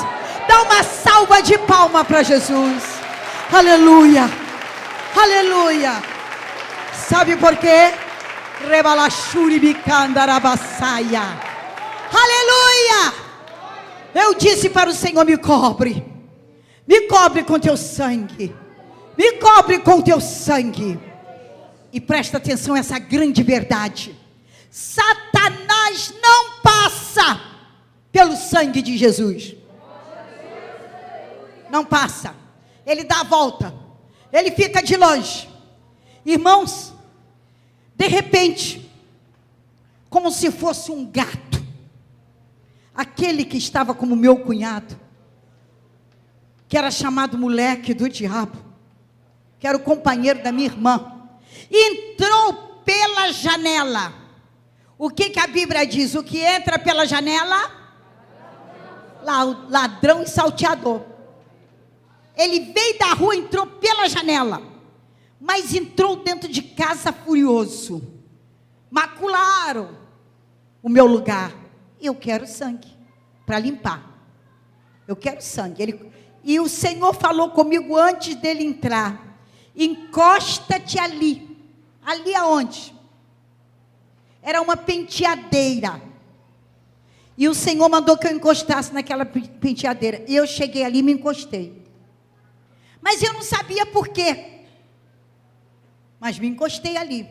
Dá uma salva de palma para Jesus. Aleluia. Aleluia. Sabe por quê? Aleluia! Eu disse para o Senhor: me cobre com teu sangue, me cobre com teu sangue. E presta atenção a essa grande verdade: Satanás não passa pelo sangue de Jesus. Não passa. Ele dá a volta, ele fica de longe. Irmãos, de repente, como se fosse um gato, aquele que estava como meu cunhado, que era chamado moleque do diabo, que era o companheiro da minha irmã, entrou pela janela. O que a Bíblia diz? O que entra pela janela? Ladrão e salteador. Ele veio da rua, entrou pela janela, mas entrou dentro de casa furioso. Macularam o meu lugar. Eu quero sangue para limpar. Eu quero sangue. E o Senhor falou comigo antes dele entrar: encosta-te ali. Ali aonde? Era uma penteadeira. E o Senhor mandou que eu encostasse naquela penteadeira. E eu cheguei ali e me encostei. Mas eu não sabia por quê. Mas me encostei ali.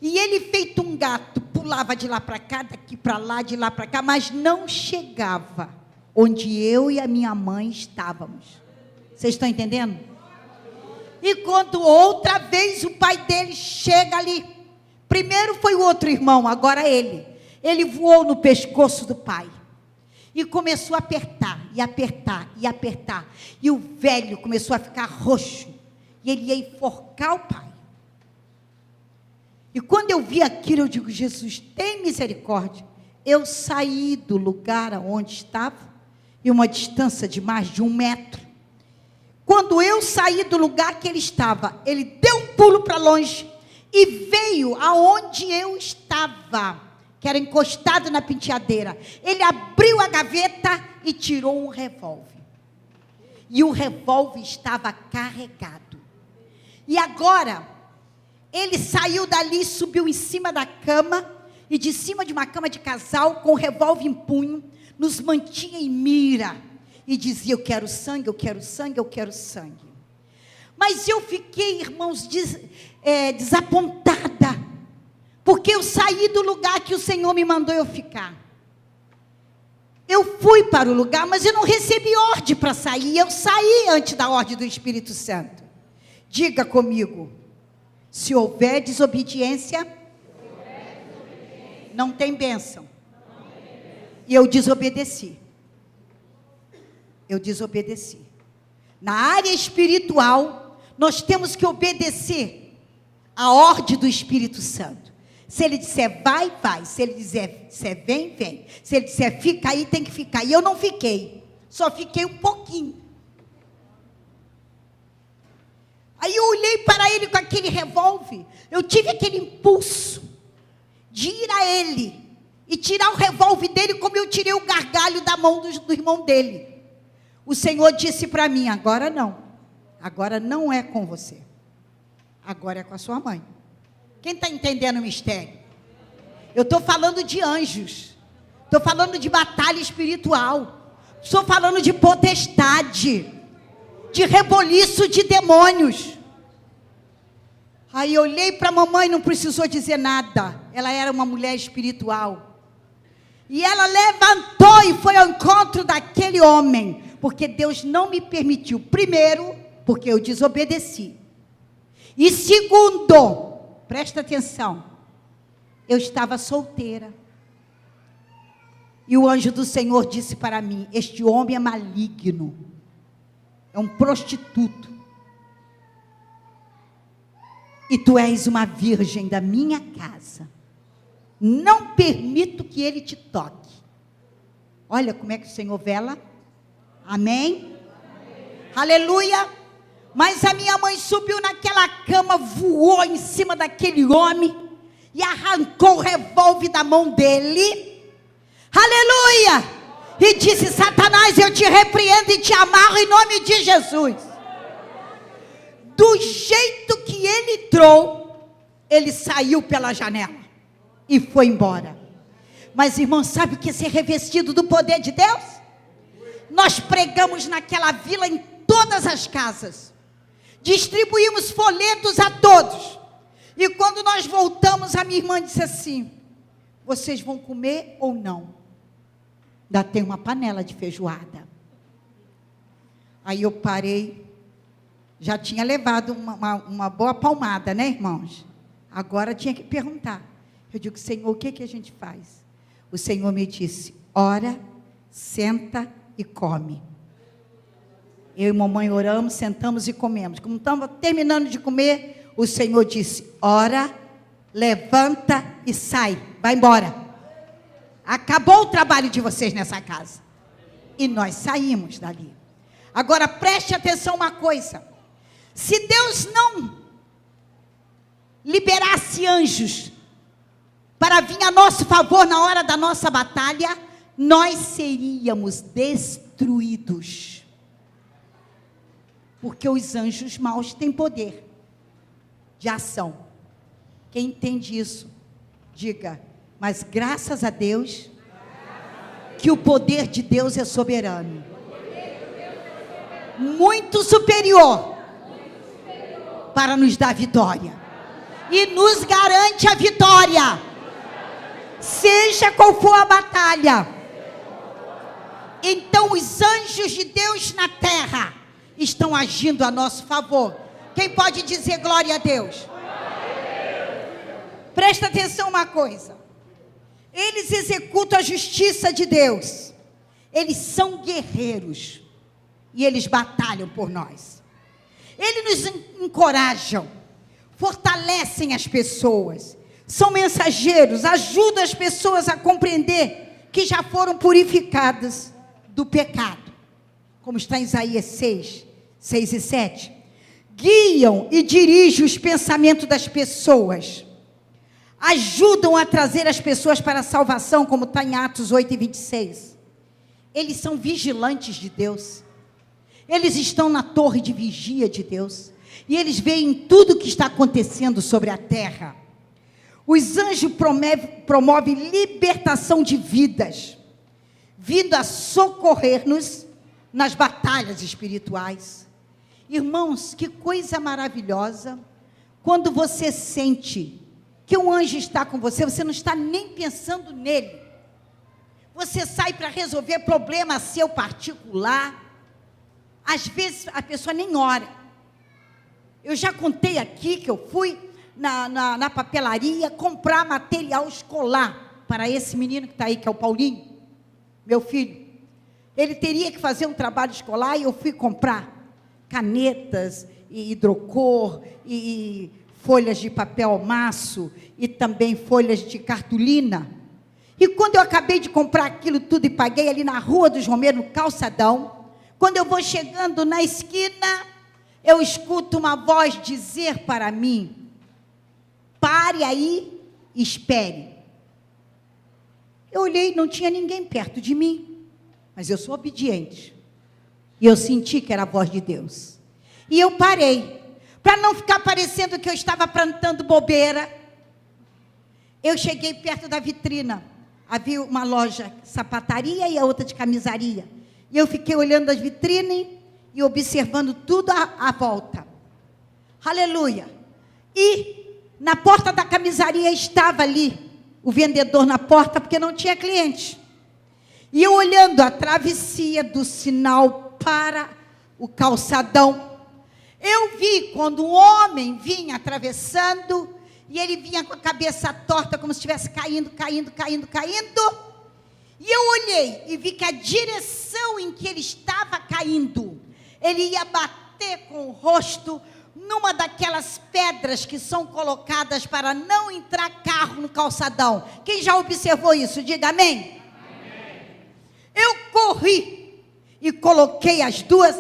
E ele, feito um gato, pulava de lá para cá, daqui para lá, de lá para cá, mas não chegava onde eu e a minha mãe estávamos. Vocês estão entendendo? E quando outra vez o pai dele chega ali, primeiro foi o outro irmão, agora ele voou no pescoço do pai e começou a apertar, e apertar, e apertar, e o velho começou a ficar roxo, e ele ia enforcar o pai. E quando eu vi aquilo, eu digo: Jesus, tem misericórdia. Eu saí do lugar onde estava, e uma distância de mais de 1 metro. Quando eu saí do lugar que ele estava, ele deu um pulo para longe, e veio aonde eu estava, que era encostado na penteadeira. Ele abriu a gaveta e tirou um revólver. E o revólver estava carregado. E agora, ele saiu dali, subiu em cima da cama, e de cima de uma cama de casal, com o revólver em punho, nos mantinha em mira, e dizia: eu quero sangue, eu quero sangue, eu quero sangue. Mas eu fiquei, irmãos, desapontada, porque eu saí do lugar que o Senhor me mandou eu ficar. Eu fui para o lugar, mas eu não recebi ordem para sair. Eu saí antes da ordem do Espírito Santo. Diga comigo: se houver desobediência, não tem bênção. E eu desobedeci. Eu desobedeci. Na área espiritual, nós temos que obedecer a ordem do Espírito Santo. Se ele disser vai, vai. Se ele disser vem, vem. Se ele disser fica aí, tem que ficar. E eu não fiquei. Só fiquei um pouquinho. Aí eu olhei para ele com aquele revólver. Eu tive aquele impulso de ir a ele e tirar o revólver dele, como eu tirei o gargalho da mão do irmão dele. O Senhor disse para mim: agora não. Agora não é com você. Agora é com a sua mãe. Quem está entendendo o mistério? Eu estou falando de anjos. Estou falando de batalha espiritual. Estou falando de potestade. De reboliço de demônios. Aí eu olhei para a mamãe, não precisou dizer nada. Ela era uma mulher espiritual. E ela levantou e foi ao encontro daquele homem. Porque Deus não me permitiu. Primeiro, porque eu desobedeci. E segundo, presta atenção, eu estava solteira. E o anjo do Senhor disse para mim: este homem é maligno. É um prostituto. E tu és uma virgem da minha casa. Não permito que ele te toque. Olha como é que o Senhor vela. Amém? Aleluia. Mas a minha mãe subiu naquela cama, voou em cima daquele homem e arrancou o revólver da mão dele. Aleluia. E disse: Satanás, eu te repreendo e te amarro em nome de Jesus. Do jeito que ele entrou, ele saiu pela janela e foi embora. Mas irmão, sabe o que é ser revestido do poder de Deus? Nós pregamos naquela vila em todas as casas. Distribuímos folhetos a todos. E quando nós voltamos, a minha irmã disse assim: vocês vão comer ou não? Ainda tem uma panela de feijoada. Aí eu parei. Já tinha levado uma boa palmada, né, irmãos? Agora tinha que perguntar. Eu digo: Senhor, o que a gente faz? O Senhor me disse: ora, senta e come. Eu e mamãe oramos, sentamos e comemos. Como estamos terminando de comer, o Senhor disse: ora, levanta e sai, vai embora. Acabou o trabalho de vocês nessa casa. E nós saímos dali. Agora preste atenção uma coisa: se Deus não liberasse anjos para vir a nosso favor na hora da nossa batalha, nós seríamos destruídos. Porque os anjos maus têm poder de ação. Quem entende isso, diga: mas graças a Deus, que o poder de Deus é soberano. Muito superior para nos dar vitória. E nos garante a vitória. Seja qual for a batalha. Então os anjos de Deus na terra estão agindo a nosso favor. Quem pode dizer glória a Deus? Presta atenção uma coisa. Eles executam a justiça de Deus. Eles são guerreiros. E eles batalham por nós. Eles nos encorajam. Fortalecem as pessoas. São mensageiros. Ajudam as pessoas a compreender que já foram purificadas do pecado. Como está em Isaías 6 e 7. Guiam e dirigem os pensamentos das pessoas. Ajudam a trazer as pessoas para a salvação, como está em Atos 8 e 26. Eles são vigilantes de Deus. Eles estão na torre de vigia de Deus. E eles veem tudo o que está acontecendo sobre a terra. Os anjos promovem libertação de vidas, vindo a socorrer-nos nas batalhas espirituais. Irmãos, que coisa maravilhosa, quando você sente que um anjo está com você, você não está nem pensando nele. Você sai para resolver problema seu particular. Às vezes a pessoa nem ora. Eu já contei aqui que eu fui na papelaria comprar material escolar para esse menino que está aí, que é o Paulinho, meu filho. Ele teria que fazer um trabalho escolar e eu fui comprar canetas, e hidrocor, e folhas de papel maço e também folhas de cartolina. E quando eu acabei de comprar aquilo tudo e paguei ali na Rua dos Romeiros, no calçadão, quando eu vou chegando na esquina, eu escuto uma voz dizer para mim: pare aí e espere. Eu olhei, não tinha ninguém perto de mim, mas eu sou obediente. E eu senti que era a voz de Deus. E eu parei, para não ficar parecendo que eu estava plantando bobeira. Eu cheguei perto da vitrina. Havia uma loja de sapataria e a outra de camisaria. E eu fiquei olhando as vitrines e observando tudo à volta. Aleluia. E na porta da camisaria estava ali o vendedor na porta, porque não tinha cliente. E eu olhando a travessia do sinal para o calçadão, eu vi quando um homem vinha atravessando, e ele vinha com a cabeça torta, como se estivesse caindo. E eu olhei e vi que a direção em que ele estava caindo, ele ia bater com o rosto numa daquelas pedras que são colocadas para não entrar carro no calçadão. Quem já observou isso? Diga amém. Amém. Eu corri e coloquei as duas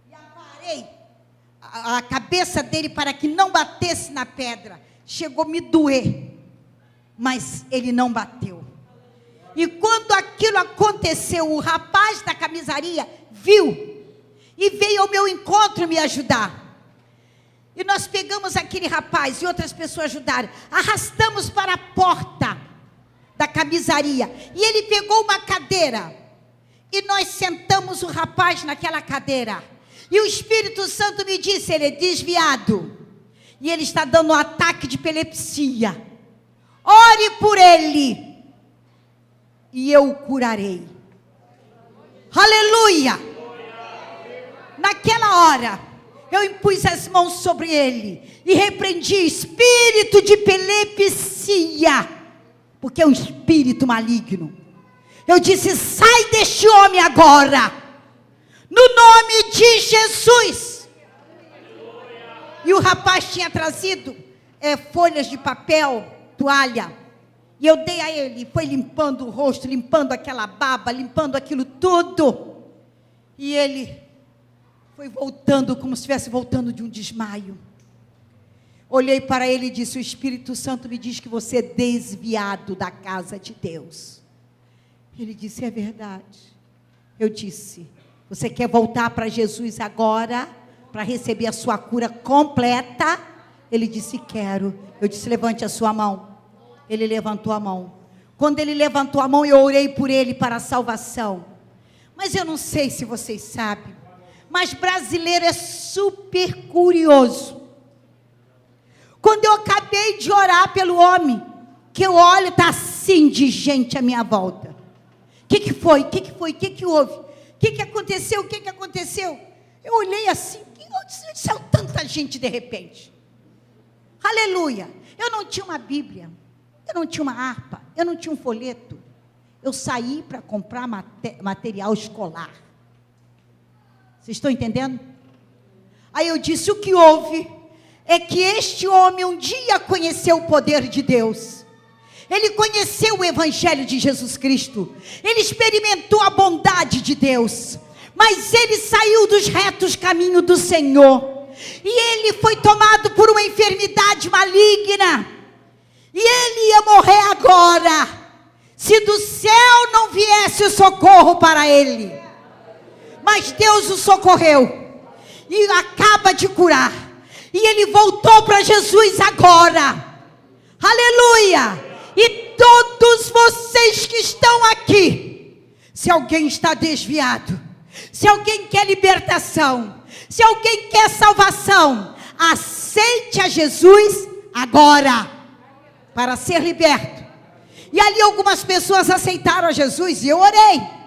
e aparei a cabeça dele para que não batesse na pedra. Chegou a me doer, mas ele não bateu. E quando aquilo aconteceu, o rapaz da camisaria viu e veio ao meu encontro me ajudar. E nós pegamos aquele rapaz e outras pessoas ajudaram. Arrastamos para a porta da camisaria. E ele pegou uma cadeira. E nós sentamos o rapaz naquela cadeira. E o Espírito Santo me disse: ele é desviado. E ele está dando um ataque de epilepsia. Ore por ele. E eu o curarei. Aleluia. Naquela hora, eu impus as mãos sobre ele e repreendi espírito de epilepsia, porque é um espírito maligno. Eu disse: sai deste homem agora, no nome de Jesus. E o rapaz tinha trazido folhas de papel, toalha, e eu dei a ele, foi limpando o rosto, limpando aquela baba, limpando aquilo tudo, e ele foi voltando como se estivesse voltando de um desmaio. Olhei para ele e disse: o Espírito Santo me diz que você é desviado da casa de Deus. Ele disse: é verdade. Eu disse: você quer voltar para Jesus agora, para receber a sua cura completa? Ele disse: quero. Eu disse: levante a sua mão. Ele levantou a mão. Quando ele levantou a mão, eu orei por ele para a salvação. Mas eu não sei se vocês sabem, mas brasileiro é super curioso. Quando eu acabei de orar pelo homem, que eu olho, está assim de gente à minha volta. O que foi? O que houve? O que aconteceu? O que aconteceu? Eu olhei assim, onde saiu tanta gente de repente? Aleluia. Eu não tinha uma Bíblia, eu não tinha uma harpa, eu não tinha um folheto. Eu saí para comprar material escolar. Vocês estão entendendo? Aí eu disse: o que houve é que este homem um dia conheceu o poder de Deus. Ele conheceu o Evangelho de Jesus Cristo. Ele experimentou a bondade de Deus. Mas ele saiu dos retos caminhos do Senhor. E ele foi tomado por uma enfermidade maligna. E ele ia morrer agora, se do céu não viesse o socorro para ele. Mas Deus o socorreu e acaba de curar, e ele voltou para Jesus agora. Aleluia. E todos vocês que estão aqui, se alguém está desviado, se alguém quer libertação, se alguém quer salvação, aceite a Jesus agora, para ser liberto. E ali algumas pessoas aceitaram a Jesus, e eu orei.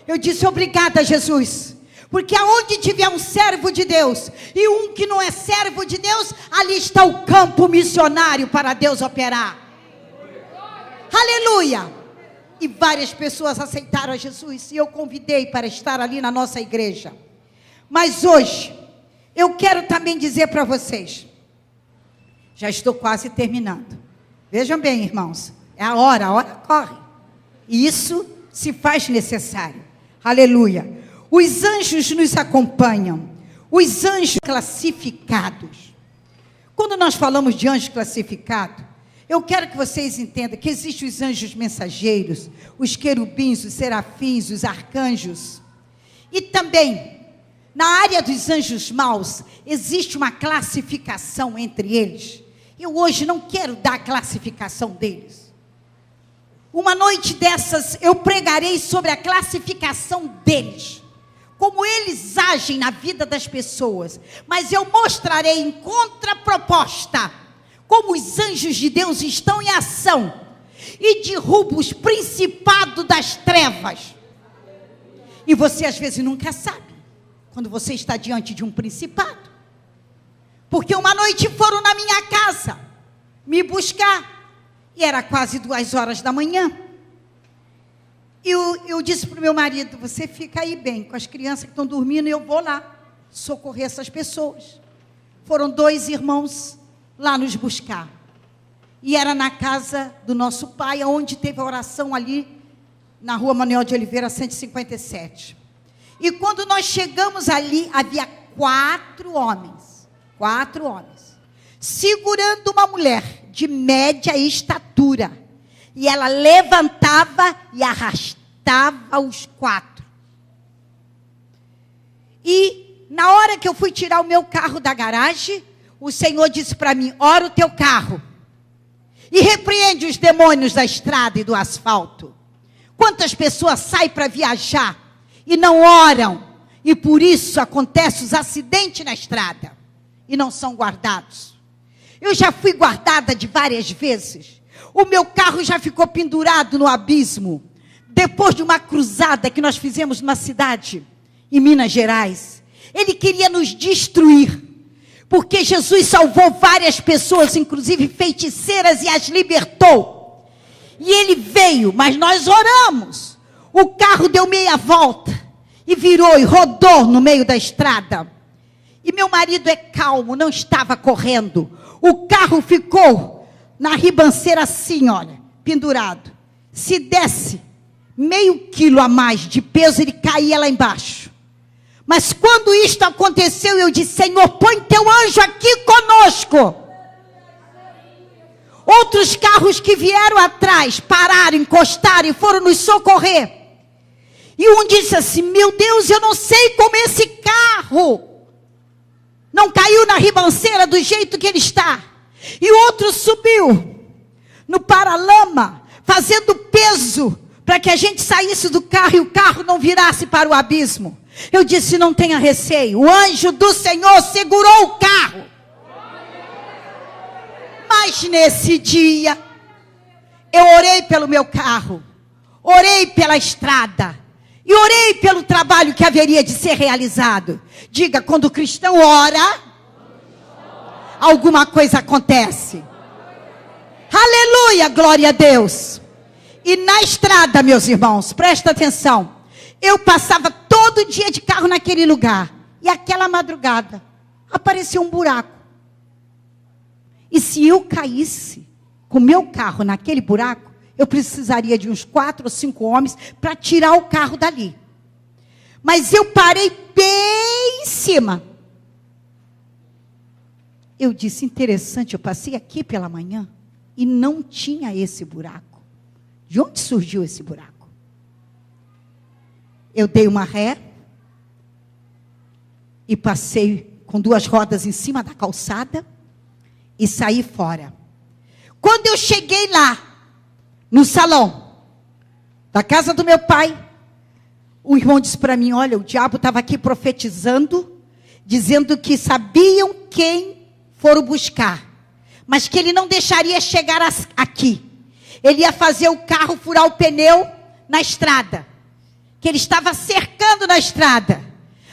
Eu disse: obrigada, Jesus, porque aonde tiver um servo de Deus e um que não é servo de Deus, ali está o campo missionário para Deus operar. Aleluia. E várias pessoas aceitaram a Jesus, e eu convidei para estar ali na nossa igreja. Mas hoje Eu quero também dizer para vocês, já estou quase terminando. Vejam bem, irmãos, é a hora corre. E isso se faz necessário. Aleluia. Os anjos nos acompanham. Os anjos classificados. Quando nós falamos de anjo classificado, eu quero que vocês entendam que existem os anjos mensageiros, os querubins, os serafins, os arcanjos. E também, na área dos anjos maus, existe uma classificação entre eles. Eu hoje não quero dar a classificação deles. Uma noite dessas, eu pregarei sobre a classificação deles. Como eles agem na vida das pessoas. Mas eu mostrarei em contraproposta como os anjos de Deus estão em ação e derrubam os principados das trevas. E você às vezes nunca sabe quando você está diante de um principado. Porque uma noite foram na minha casa me buscar e era quase 2h da manhã. E eu disse para o meu marido, você fica aí bem com as crianças que estão dormindo e eu vou lá socorrer essas pessoas. Foram 2 irmãos lá nos buscar. E era na casa do nosso pai, onde teve a oração ali, na rua Manuel de Oliveira, 157. E quando nós chegamos ali, havia 4 homens, segurando uma mulher de média estatura. E ela levantava e arrastava os 4. E na hora que eu fui tirar o meu carro da garagem, o Senhor disse para mim, ora o teu carro. E repreende os demônios da estrada e do asfalto. Quantas pessoas saem para viajar e não oram. E por isso acontecem os acidentes na estrada. E não são guardados. Eu já fui guardada de várias vezes. O meu carro já ficou pendurado no abismo. Depois de uma cruzada que nós fizemos numa cidade, em Minas Gerais. Ele queria nos destruir. Porque Jesus salvou várias pessoas, inclusive feiticeiras, e as libertou. E ele veio, mas nós oramos. O carro deu meia volta. E virou e rodou no meio da estrada. E meu marido é calmo, não estava correndo. O carro ficou na ribanceira assim, olha, pendurado. Se desse meio quilo a mais de peso, ele caía lá embaixo. Mas quando isto aconteceu, eu disse, Senhor, põe teu anjo aqui conosco. Outros carros que vieram atrás, pararam, encostaram e foram nos socorrer. E um disse assim, meu Deus, eu não sei como esse carro não caiu na ribanceira do jeito que ele está. E o outro subiu no paralama, fazendo peso para que a gente saísse do carro e o carro não virasse para o abismo. Eu disse, não tenha receio. O anjo do Senhor segurou o carro. Mas nesse dia, eu orei pelo meu carro. Orei pela estrada. E orei pelo trabalho que haveria de ser realizado. Diga, quando o cristão ora, alguma coisa acontece. Aleluia, glória a Deus. E na estrada, meus irmãos, presta atenção. Eu passava todo dia de carro naquele lugar. E aquela madrugada, apareceu um buraco. E se eu caísse com o meu carro naquele buraco, eu precisaria de uns 4 ou 5 homens para tirar o carro dali. Mas eu parei bem em cima. Eu disse, interessante, eu passei aqui pela manhã e não tinha esse buraco. De onde surgiu esse buraco? Eu dei uma ré e passei com 2 rodas em cima da calçada e saí fora. Quando eu cheguei lá, no salão da casa do meu pai, o irmão disse para mim, olha, o diabo estava aqui profetizando, dizendo que sabiam quem foram buscar, mas que ele não deixaria chegar aqui. Ele ia fazer o carro furar o pneu na estrada, que ele estava cercando na estrada.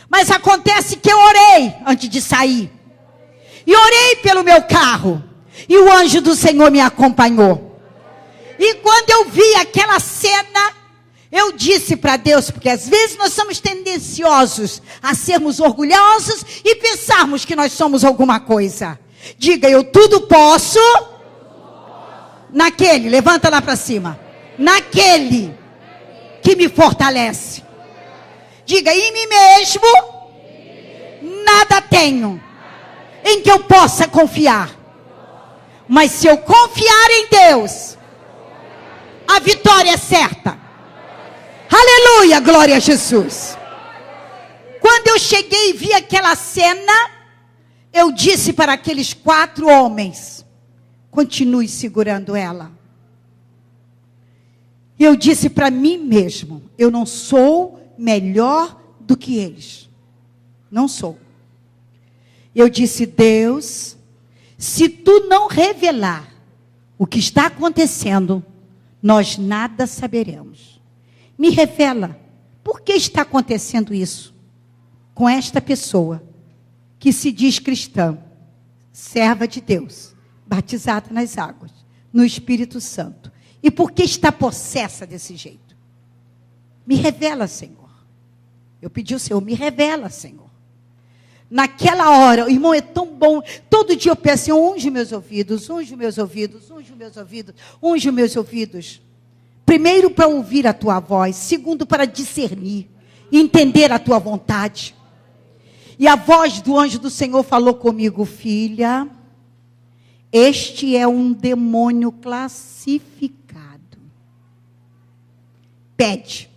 Mas acontece que eu orei antes de sair, e orei pelo meu carro, e o anjo do Senhor me acompanhou. E quando eu vi aquela cena, Eu disse para Deus, porque às vezes nós somos tendenciosos a sermos orgulhosos e pensarmos que nós somos alguma coisa. Diga, eu tudo posso naquele, levanta lá para cima, naquele que me fortalece. Diga, em mim mesmo, nada tenho em que eu possa confiar. Mas se eu confiar em Deus, a vitória é certa. Aleluia, glória a Jesus. Quando eu cheguei e vi aquela cena, eu disse para aqueles 4 homens, continue segurando ela. Eu disse para mim mesmo, eu não sou melhor do que eles. Não sou. Eu disse, Deus, se tu não revelar o que está acontecendo, nós nada saberemos. Me revela, por que está acontecendo isso com esta pessoa que se diz cristã, serva de Deus, batizada nas águas, no Espírito Santo. E por que está possessa desse jeito? Me revela, Senhor. Eu pedi ao Senhor, me revela, Senhor. Naquela hora, irmão, é tão bom. Todo dia eu peço, Senhor, unge meus ouvidos, unge meus ouvidos, unge meus ouvidos, unge meus ouvidos. Primeiro, para ouvir a tua voz. Segundo, para discernir, entender a tua vontade. E a voz do anjo do Senhor falou comigo, filha, este é um demônio classificado. Pede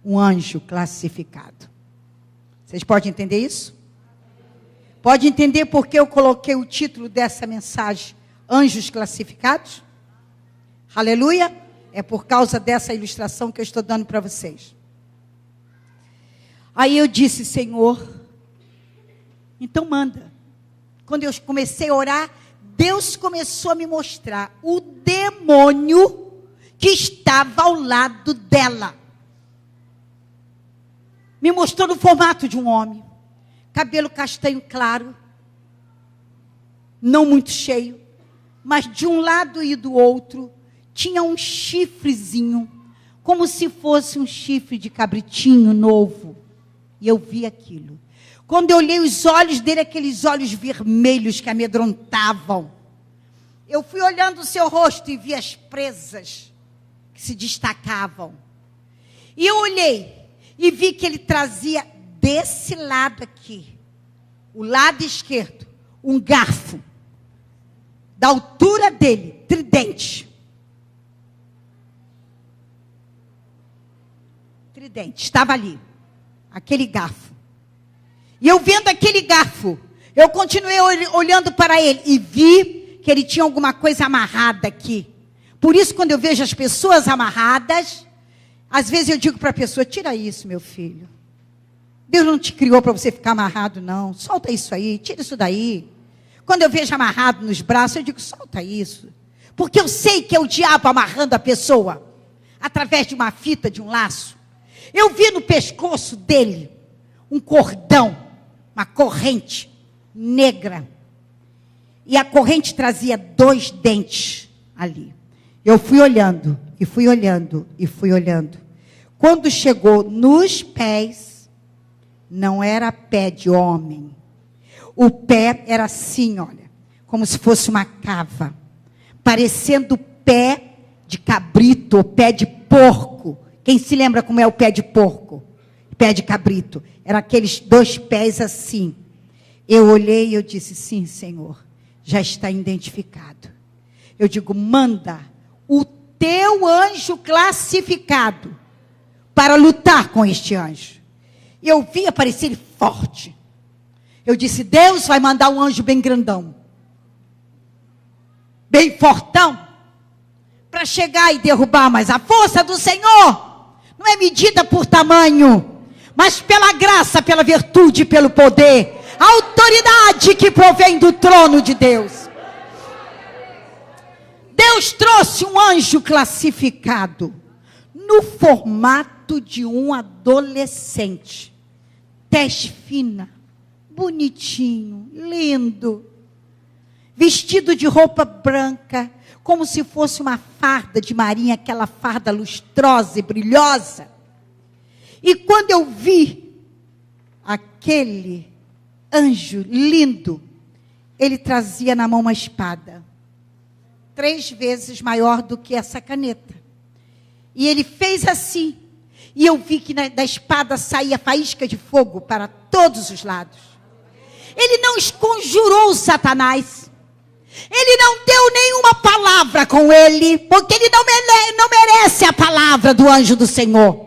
um anjo classificado. Vocês podem entender isso? Pode entender por que eu coloquei o título dessa mensagem, Anjos Classificados? Aleluia! É por causa dessa ilustração que eu estou dando para vocês. Aí eu disse, Senhor, então manda. Quando eu comecei a orar, Deus começou a me mostrar o demônio que estava ao lado dela. Me mostrou no formato de um homem. Cabelo castanho claro. Não muito cheio. Mas de um lado e do outro, tinha um chifrezinho. Como se fosse um chifre de cabritinho novo. E eu vi aquilo. Quando eu olhei os olhos dele, aqueles olhos vermelhos que amedrontavam. Eu fui olhando o seu rosto e vi as presas que se destacavam. E eu olhei e vi que ele trazia desse lado aqui, o lado esquerdo, um garfo, da altura dele, tridente. Tridente, estava ali, aquele garfo. E eu vendo aquele garfo, eu continuei olhando para ele e vi que ele tinha alguma coisa amarrada aqui. Por isso, quando eu vejo as pessoas amarradas, às vezes eu digo para a pessoa, tira isso, meu filho. Deus não te criou para você ficar amarrado, não. Solta isso aí, tira isso daí. Quando eu vejo amarrado nos braços, eu digo, solta isso. Porque eu sei que é o diabo amarrando a pessoa, através de uma fita, de um laço. Eu vi no pescoço dele um cordão, uma corrente negra. E a corrente trazia 2 dentes ali. Eu fui olhando, e fui olhando, e fui olhando. Quando chegou nos pés, não era pé de homem. O pé era assim, olha, como se fosse uma cava. Parecendo pé de cabrito, ou pé de porco. Quem se lembra como é o pé de porco? Pé de cabrito. Eram aqueles 2 pés assim. Eu olhei e eu disse, sim, Senhor, já está identificado. Eu digo, manda o teu anjo classificado para lutar com este anjo. E eu vi aparecer ele forte. Eu disse, Deus vai mandar um anjo bem grandão, bem fortão, para chegar e derrubar. Mas a força do Senhor não é medida por tamanho, mas pela graça, pela virtude, pelo poder, a autoridade que provém do trono de Deus. Deus trouxe um anjo classificado no formato de um adolescente, tez fina, bonitinho, lindo. vestido de roupa branca, como se fosse uma farda de marinha, aquela farda lustrosa e brilhosa. E quando eu vi aquele anjo lindo, ele trazia na mão uma espada, 3 vezes maior do que essa caneta. E ele fez assim, e eu vi que da espada saía faísca de fogo para todos os lados. Ele não esconjurou Satanás. Ele não deu nenhuma palavra com ele, porque ele não merece a palavra do anjo do Senhor.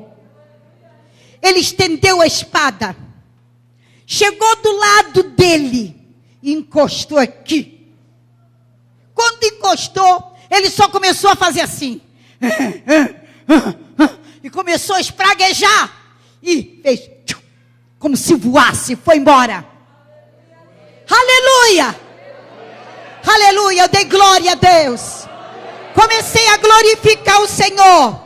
Ele estendeu a espada, chegou do lado dele e encostou aqui. Quando encostou, ele só começou a fazer assim. E começou a espraguejar. E fez como se voasse, foi embora. Aleluia! Aleluia, eu dei glória a Deus. Comecei a glorificar o Senhor.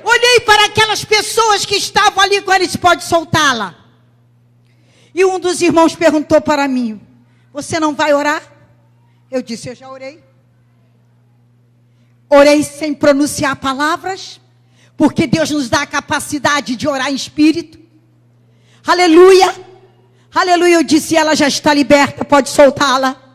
Olhei para aquelas pessoas que estavam ali com eles, pode soltá-la. E um dos irmãos perguntou para mim: você não vai orar? Eu disse: eu já orei. Orei sem pronunciar palavras, porque Deus nos dá a capacidade de orar em espírito. Aleluia, aleluia. Eu disse: ela já está liberta, pode soltá-la.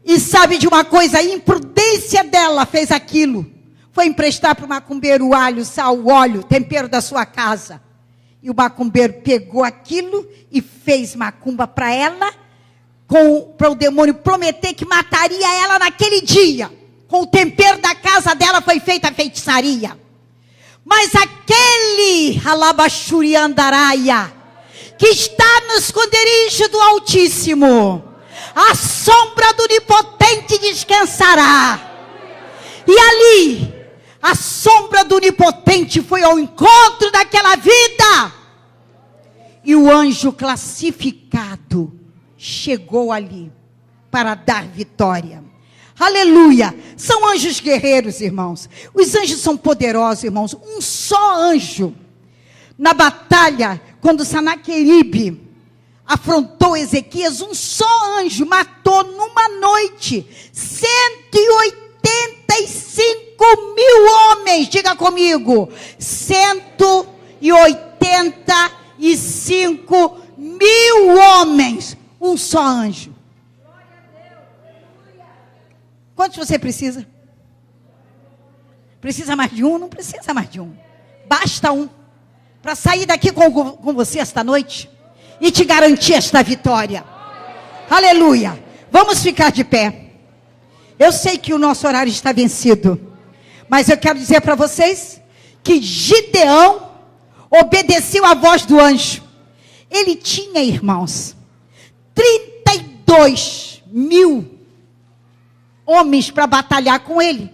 E sabe de uma coisa, a imprudência dela fez aquilo. Foi emprestar para o macumbeiro o alho, sal, o óleo, o tempero da sua casa. E o macumbeiro pegou aquilo e fez macumba para ela, para o demônio prometer que mataria ela naquele dia. Com o tempero da casa dela foi feita a feitiçaria. Mas aquele Alabachuriandaraia, que está no esconderijo do Altíssimo, a sombra do Onipotente descansará. E ali, a sombra do Onipotente foi ao encontro daquela vida. E o anjo classificado chegou ali para dar vitória. Aleluia! São anjos guerreiros, irmãos. Os anjos são poderosos, irmãos. Um só anjo, na batalha, quando Sanaqueribe afrontou Ezequias, um só anjo matou numa noite 185 mil homens. Diga comigo: 185 mil homens. Um só anjo. Quantos você precisa? Precisa mais de um? Não precisa mais de um. Basta um para sair daqui com você esta noite e te garantir esta vitória. Aleluia. Vamos ficar de pé. Eu sei que o nosso horário está vencido, mas eu quero dizer para vocês que Gideão obedeceu à voz do anjo. Ele tinha, irmãos, 32 mil homens para batalhar com ele,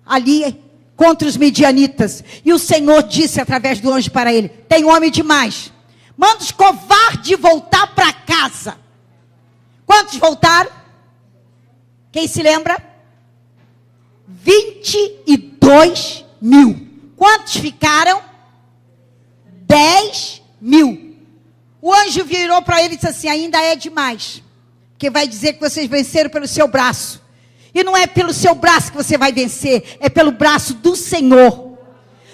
ali contra os midianitas. E o Senhor disse através do anjo para ele: tem homem demais, manda os covardes voltar para casa. Quantos voltaram? Quem se lembra? 22 mil. Quantos ficaram? 10 mil. O anjo virou para ele e disse assim: ainda é demais, porque vai dizer que vocês venceram pelo seu braço. E não é pelo seu braço que você vai vencer, é pelo braço do Senhor.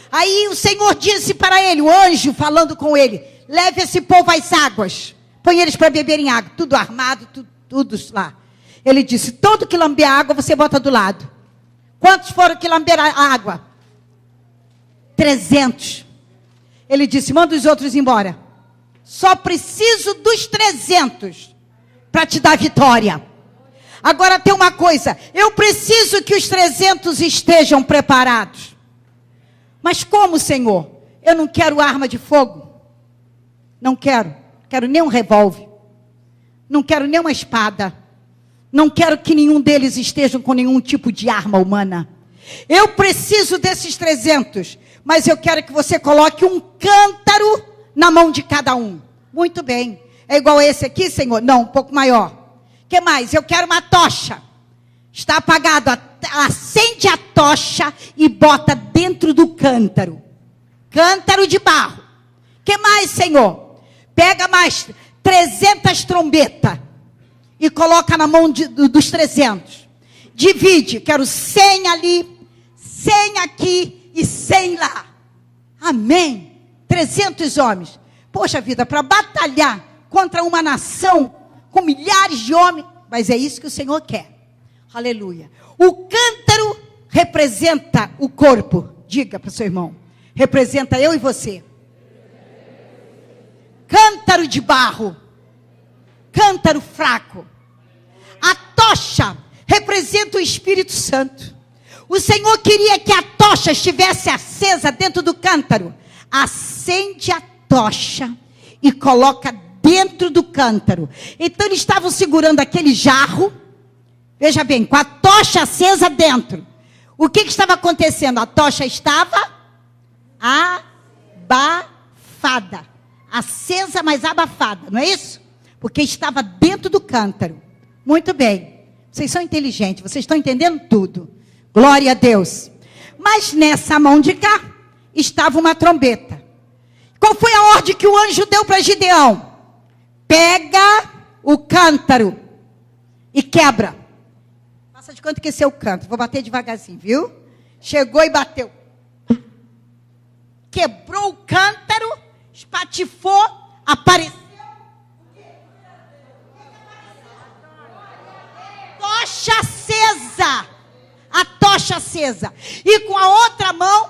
Aí o Senhor disse para ele, o anjo falando com ele: leve esse povo às águas, põe eles para beberem água, tudo armado, tudo lá. Ele disse: todo que lamber a água, você bota do lado. Quantos foram que lamberam a água? 300. Ele disse: manda os outros embora. Só preciso dos 300 para te dar vitória. Agora tem uma coisa, eu preciso que os 300 estejam preparados. Mas como, Senhor? Eu não quero arma de fogo. Não quero nem um revólver. Não quero nem uma espada. Não quero que nenhum deles estejam com nenhum tipo de arma humana. Eu preciso desses 300, mas eu quero que você coloque um cântaro na mão de cada um. Muito bem. É igual esse aqui, Senhor? Não, um pouco maior. O que mais? Eu quero uma tocha. Está apagado. Acende a tocha e bota dentro do cântaro. Cântaro de barro. O que mais, Senhor? Pega mais 300 trombetas e coloca na mão dos 300. Divide, quero 100 ali, 100 aqui e 100 lá. Amém. 300 homens. Poxa vida, para batalhar contra uma nação com milhares de homens. Mas é isso que o Senhor quer. Aleluia. O cântaro representa o corpo. Diga para o seu irmão. Representa eu e você. Cântaro de barro. Cântaro fraco. A tocha representa o Espírito Santo. O Senhor queria que a tocha estivesse acesa dentro do cântaro. Acende a tocha e coloca dentro do cântaro. Então eles estavam segurando aquele jarro. Veja bem, com a tocha acesa dentro. O que estava acontecendo? A tocha estava abafada. Acesa, mas abafada, não é isso? Porque estava dentro do cântaro. Muito bem. Vocês são inteligentes, vocês estão entendendo tudo. Glória a Deus. Mas nessa mão de cá estava uma trombeta. Qual foi a ordem que o anjo deu para Gideão? Pega o cântaro e quebra. Faça de conta que esse é o cântaro. Vou bater devagarzinho, viu? Chegou e bateu. Quebrou o cântaro, espatifou, apareceu. Tocha acesa. A tocha acesa. E com a outra mão,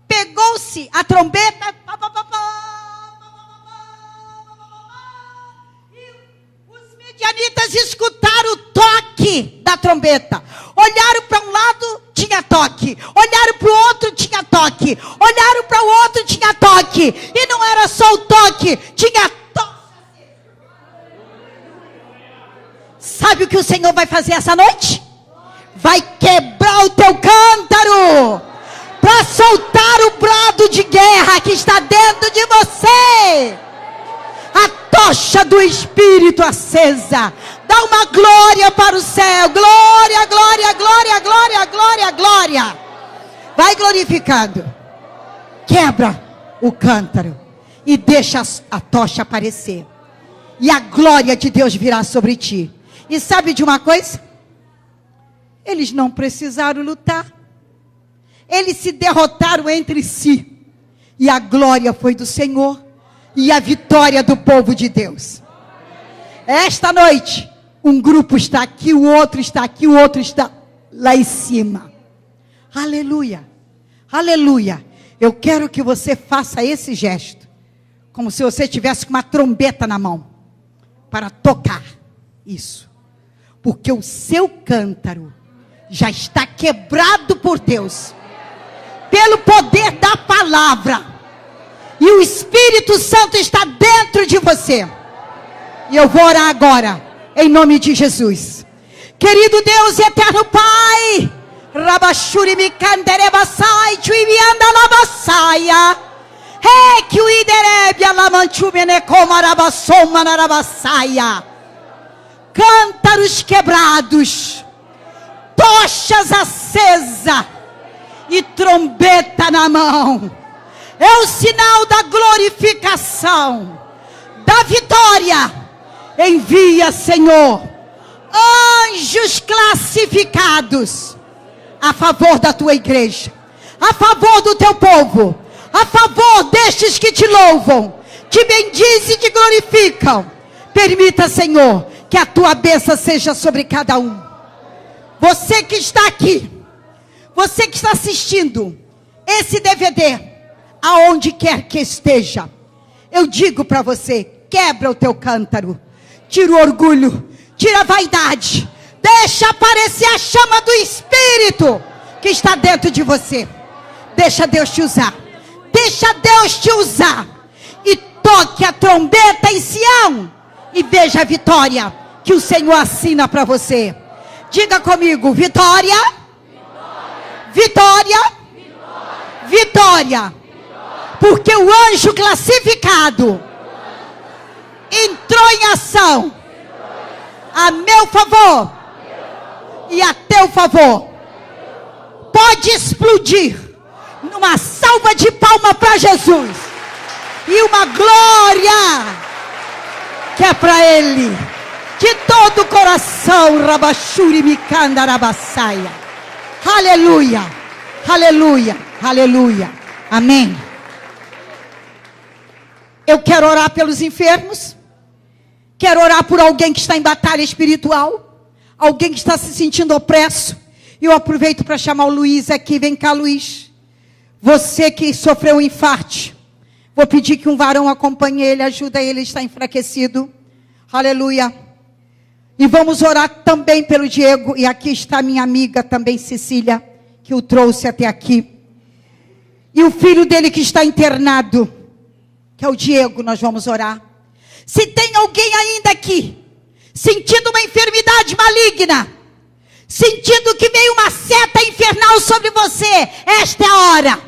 pegou-se a trombeta. E os midianitas escutaram o toque da trombeta. Olharam para um lado, tinha toque. Olharam para o outro, tinha toque. Olharam para o outro, tinha toque. E não era só o toque, tinha toque. Sabe o que o Senhor vai fazer essa noite? Vai quebrar o teu cântaro para soltar o brado de guerra que está dentro de você. A tocha do Espírito acesa. Dá uma glória para o céu. Glória, glória, glória, glória, glória, glória. Vai glorificando. Quebra o cântaro e deixa a tocha aparecer. E a glória de Deus virá sobre ti. E sabe de uma coisa? Eles não precisaram lutar. Eles se derrotaram entre si. E a glória foi do Senhor. E a vitória do povo de Deus. Esta noite, um grupo está aqui, o outro está aqui, o outro está lá em cima. Aleluia. Aleluia. Eu quero que você faça esse gesto. Como se você tivesse com uma trombeta na mão. Para tocar isso. Porque o seu cântaro já está quebrado por Deus. Pelo poder da palavra. E o Espírito Santo está dentro de você. E eu vou orar agora. Em nome de Jesus. Querido Deus e eterno Pai. Rabashuri mi kanderebasai. Chuibianda labasaia. Que o iderebia lamanchumene comarabasoma narabasaia. Cântaros quebrados. Tochas acesa e trombeta na mão. É o sinal da glorificação, da vitória. Envia, Senhor, anjos classificados a favor da tua igreja, a favor do teu povo, a favor destes que te louvam, te bendizem e te glorificam. Permita, Senhor, que a tua bênção seja sobre cada um. Você que está aqui, você que está assistindo esse DVD, aonde quer que esteja, eu digo para você, quebra o teu cântaro, tira o orgulho, tira a vaidade, deixa aparecer a chama do Espírito que está dentro de você. Deixa Deus te usar, deixa Deus te usar, e toque a trombeta em Sião, e veja a vitória que o Senhor assina para você. Diga comigo, vitória, vitória, vitória, vitória. Porque o anjo classificado entrou em ação a meu favor e a teu favor. Pode explodir numa salva de palmas para Jesus e uma glória que é para Ele. De todo o coração, Rabachuri Mikanda Rabassaia. Aleluia, aleluia, aleluia. Amém. Eu quero orar pelos enfermos. Quero orar por alguém que está em batalha espiritual. Alguém que está se sentindo opresso. E eu aproveito para chamar o Luiz aqui. Vem cá, Luiz. Você que sofreu um infarte. Vou pedir que um varão acompanhe ele. Ajuda ele, ele está enfraquecido. Aleluia. E vamos orar também pelo Diego. E aqui está minha amiga também, Cecília, que o trouxe até aqui. E o filho dele que está internado, que é o Diego, nós vamos orar. Se tem alguém ainda aqui, sentindo uma enfermidade maligna, sentindo que veio uma seta infernal sobre você, esta é a hora.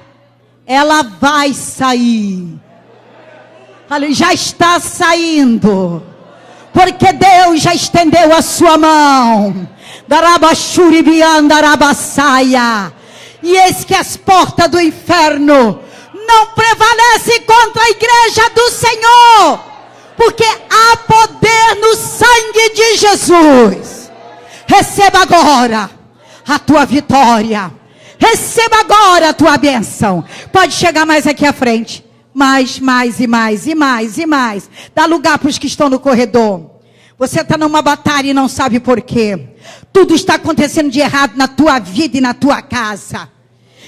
Ela vai sair. Já está saindo. Porque Deus já estendeu a sua mão. E eis que as portas do inferno não prevalecem contra a igreja do Senhor. Porque há poder no sangue de Jesus. Receba agora a tua vitória. Receba agora a tua bênção. Pode chegar mais aqui à frente. Mais. Dá lugar para os que estão no corredor. Você está numa batalha e não sabe por quê. Tudo está acontecendo de errado na tua vida e na tua casa.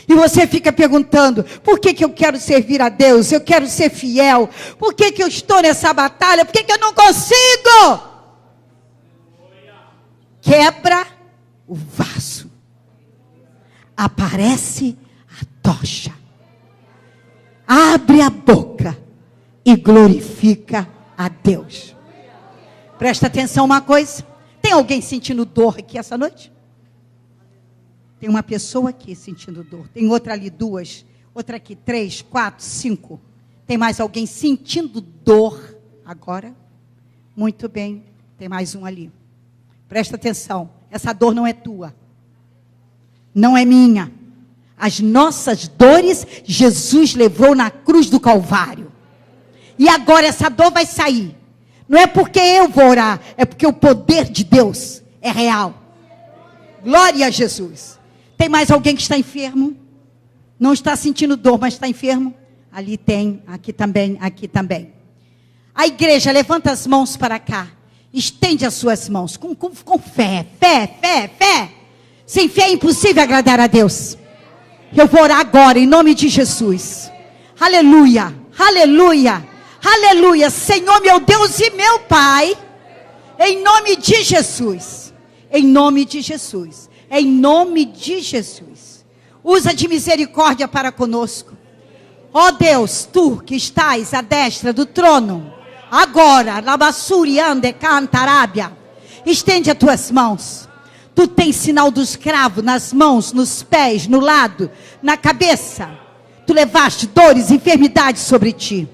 E você fica perguntando, por que eu quero servir a Deus? Eu quero ser fiel. Por que eu estou nessa batalha? Por que eu não consigo? Quebra o vaso. Aparece a tocha. Abre a boca e glorifica a Deus. Presta atenção uma coisa. Tem alguém sentindo dor aqui essa noite? Tem uma pessoa aqui sentindo dor. Tem outra ali, 2. Outra aqui, 3, 4, 5. Tem mais alguém sentindo dor agora? Muito bem. Tem mais um ali. Presta atenção. Essa dor não é tua. Não é minha. As nossas dores, Jesus levou na cruz do Calvário. E agora essa dor vai sair. Não é porque eu vou orar, é porque o poder de Deus é real. Glória a Jesus. Tem mais alguém que está enfermo? Não está sentindo dor, mas está enfermo? Ali tem, aqui também, aqui também. A igreja, levanta as mãos para cá. Estende as suas mãos com fé. Sem fé é impossível agradar a Deus. Eu vou orar agora em nome de Jesus. Aleluia, aleluia, aleluia. Senhor meu Deus e meu Pai, em nome de Jesus, em nome de Jesus, em nome de Jesus, usa de misericórdia para conosco. Ó Deus, tu que estás à destra do trono, agora, Labassuri ande cantarábia, estende as tuas mãos. Tu tens sinal dos cravos nas mãos, nos pés, no lado, na cabeça. Tu levaste dores, enfermidades sobre ti.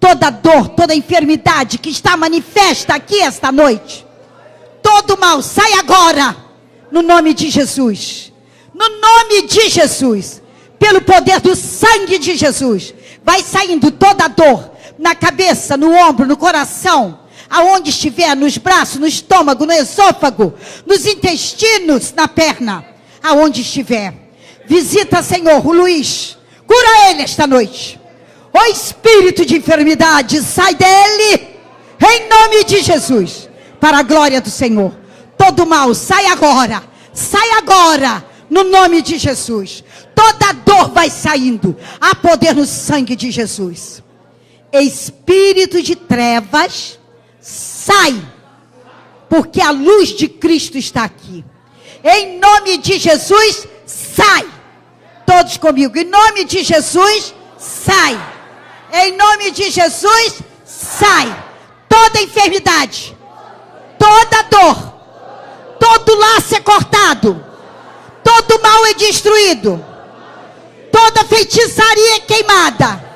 Toda dor, toda enfermidade que está manifesta aqui esta noite. Todo mal, sai agora. No nome de Jesus. No nome de Jesus. Pelo poder do sangue de Jesus. Vai saindo toda dor. Na cabeça, no ombro, no coração. Aonde estiver, nos braços, no estômago, no esôfago, nos intestinos, na perna, aonde estiver. Visita, Senhor, o Luiz. Cura ele esta noite. O espírito de enfermidade, sai dele. Em nome de Jesus. Para a glória do Senhor. Todo mal, sai agora. Sai agora. No nome de Jesus. Toda dor vai saindo. Há poder no sangue de Jesus. Espírito de trevas, sai, porque a luz de Cristo está aqui. Em nome de Jesus, sai. Todos comigo. Em nome de Jesus, sai. Em nome de Jesus, sai. Toda enfermidade, toda dor, todo laço é cortado, todo mal é destruído, toda feitiçaria é queimada.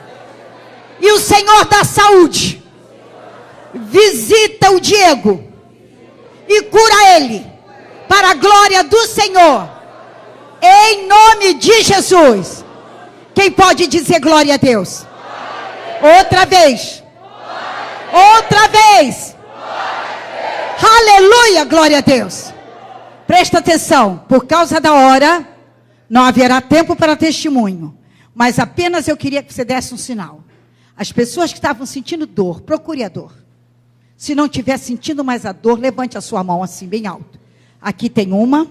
E o Senhor da saúde visita o Diego e cura ele, para a glória do Senhor, em nome de Jesus. Quem pode dizer glória a Deus? Outra vez. Outra vez. Aleluia, glória a Deus. Presta atenção, por causa da hora, não haverá tempo para testemunho. Mas apenas eu queria que você desse um sinal. As pessoas que estavam sentindo dor, procure a dor. Se não estiver sentindo mais a dor, levante a sua mão assim, bem alto. Aqui tem uma.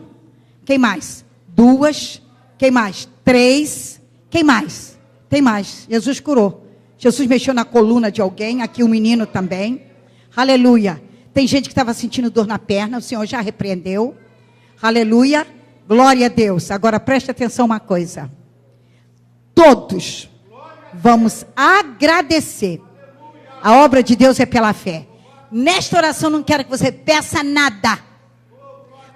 Quem mais? 2. Quem mais? 3. Quem mais? Tem mais. Jesus curou. Jesus mexeu na coluna de alguém. Aqui o menino também. Aleluia. Tem gente que estava sentindo dor na perna. O Senhor já repreendeu. Aleluia. Glória a Deus. Agora preste atenção uma coisa. Todos vamos agradecer. A obra de Deus é pela fé. Nesta oração não quero que você peça nada.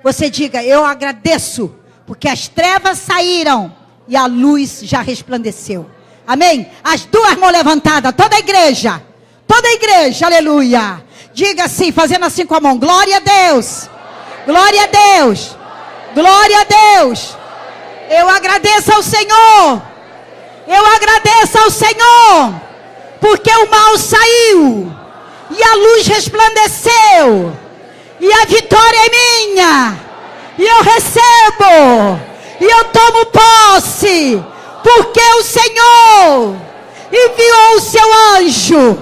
Você diga, eu agradeço, porque as trevas saíram e a luz já resplandeceu. Amém? As 2 mãos levantadas, toda a igreja, aleluia. Diga assim, fazendo assim com a mão, glória a Deus, glória a Deus, glória a Deus. Eu agradeço ao Senhor, eu agradeço ao Senhor, porque o mal saiu e a luz resplandeceu. E a vitória é minha. E eu recebo. E eu tomo posse. Porque o Senhor enviou o seu anjo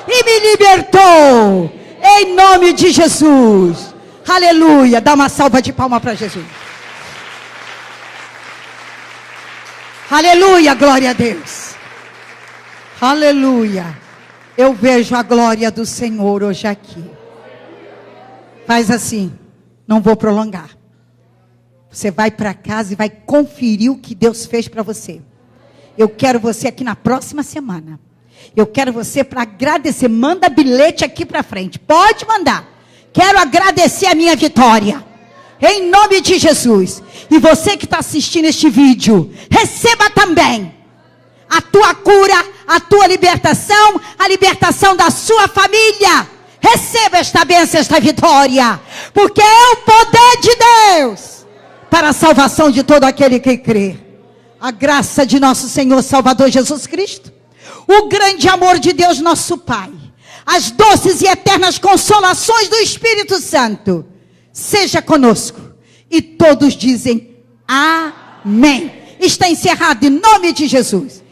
e me libertou. Em nome de Jesus. Aleluia. Dá uma salva de palmas para Jesus. Aleluia. Glória a Deus. Aleluia. Eu vejo a glória do Senhor hoje aqui. Faz assim, não vou prolongar. Você vai para casa e vai conferir o que Deus fez para você. Eu quero você aqui na próxima semana. Eu quero você para agradecer. Manda bilhete aqui para frente. Pode mandar. Quero agradecer a minha vitória. Em nome de Jesus. E você que está assistindo este vídeo, receba também a tua cura, a tua libertação, a libertação da sua família. Receba esta bênção, esta vitória, porque é o poder de Deus para a salvação de todo aquele que crê. A graça de nosso Senhor Salvador Jesus Cristo, o grande amor de Deus nosso Pai, as doces e eternas consolações do Espírito Santo, seja conosco. E todos dizem amém. Está encerrado em nome de Jesus.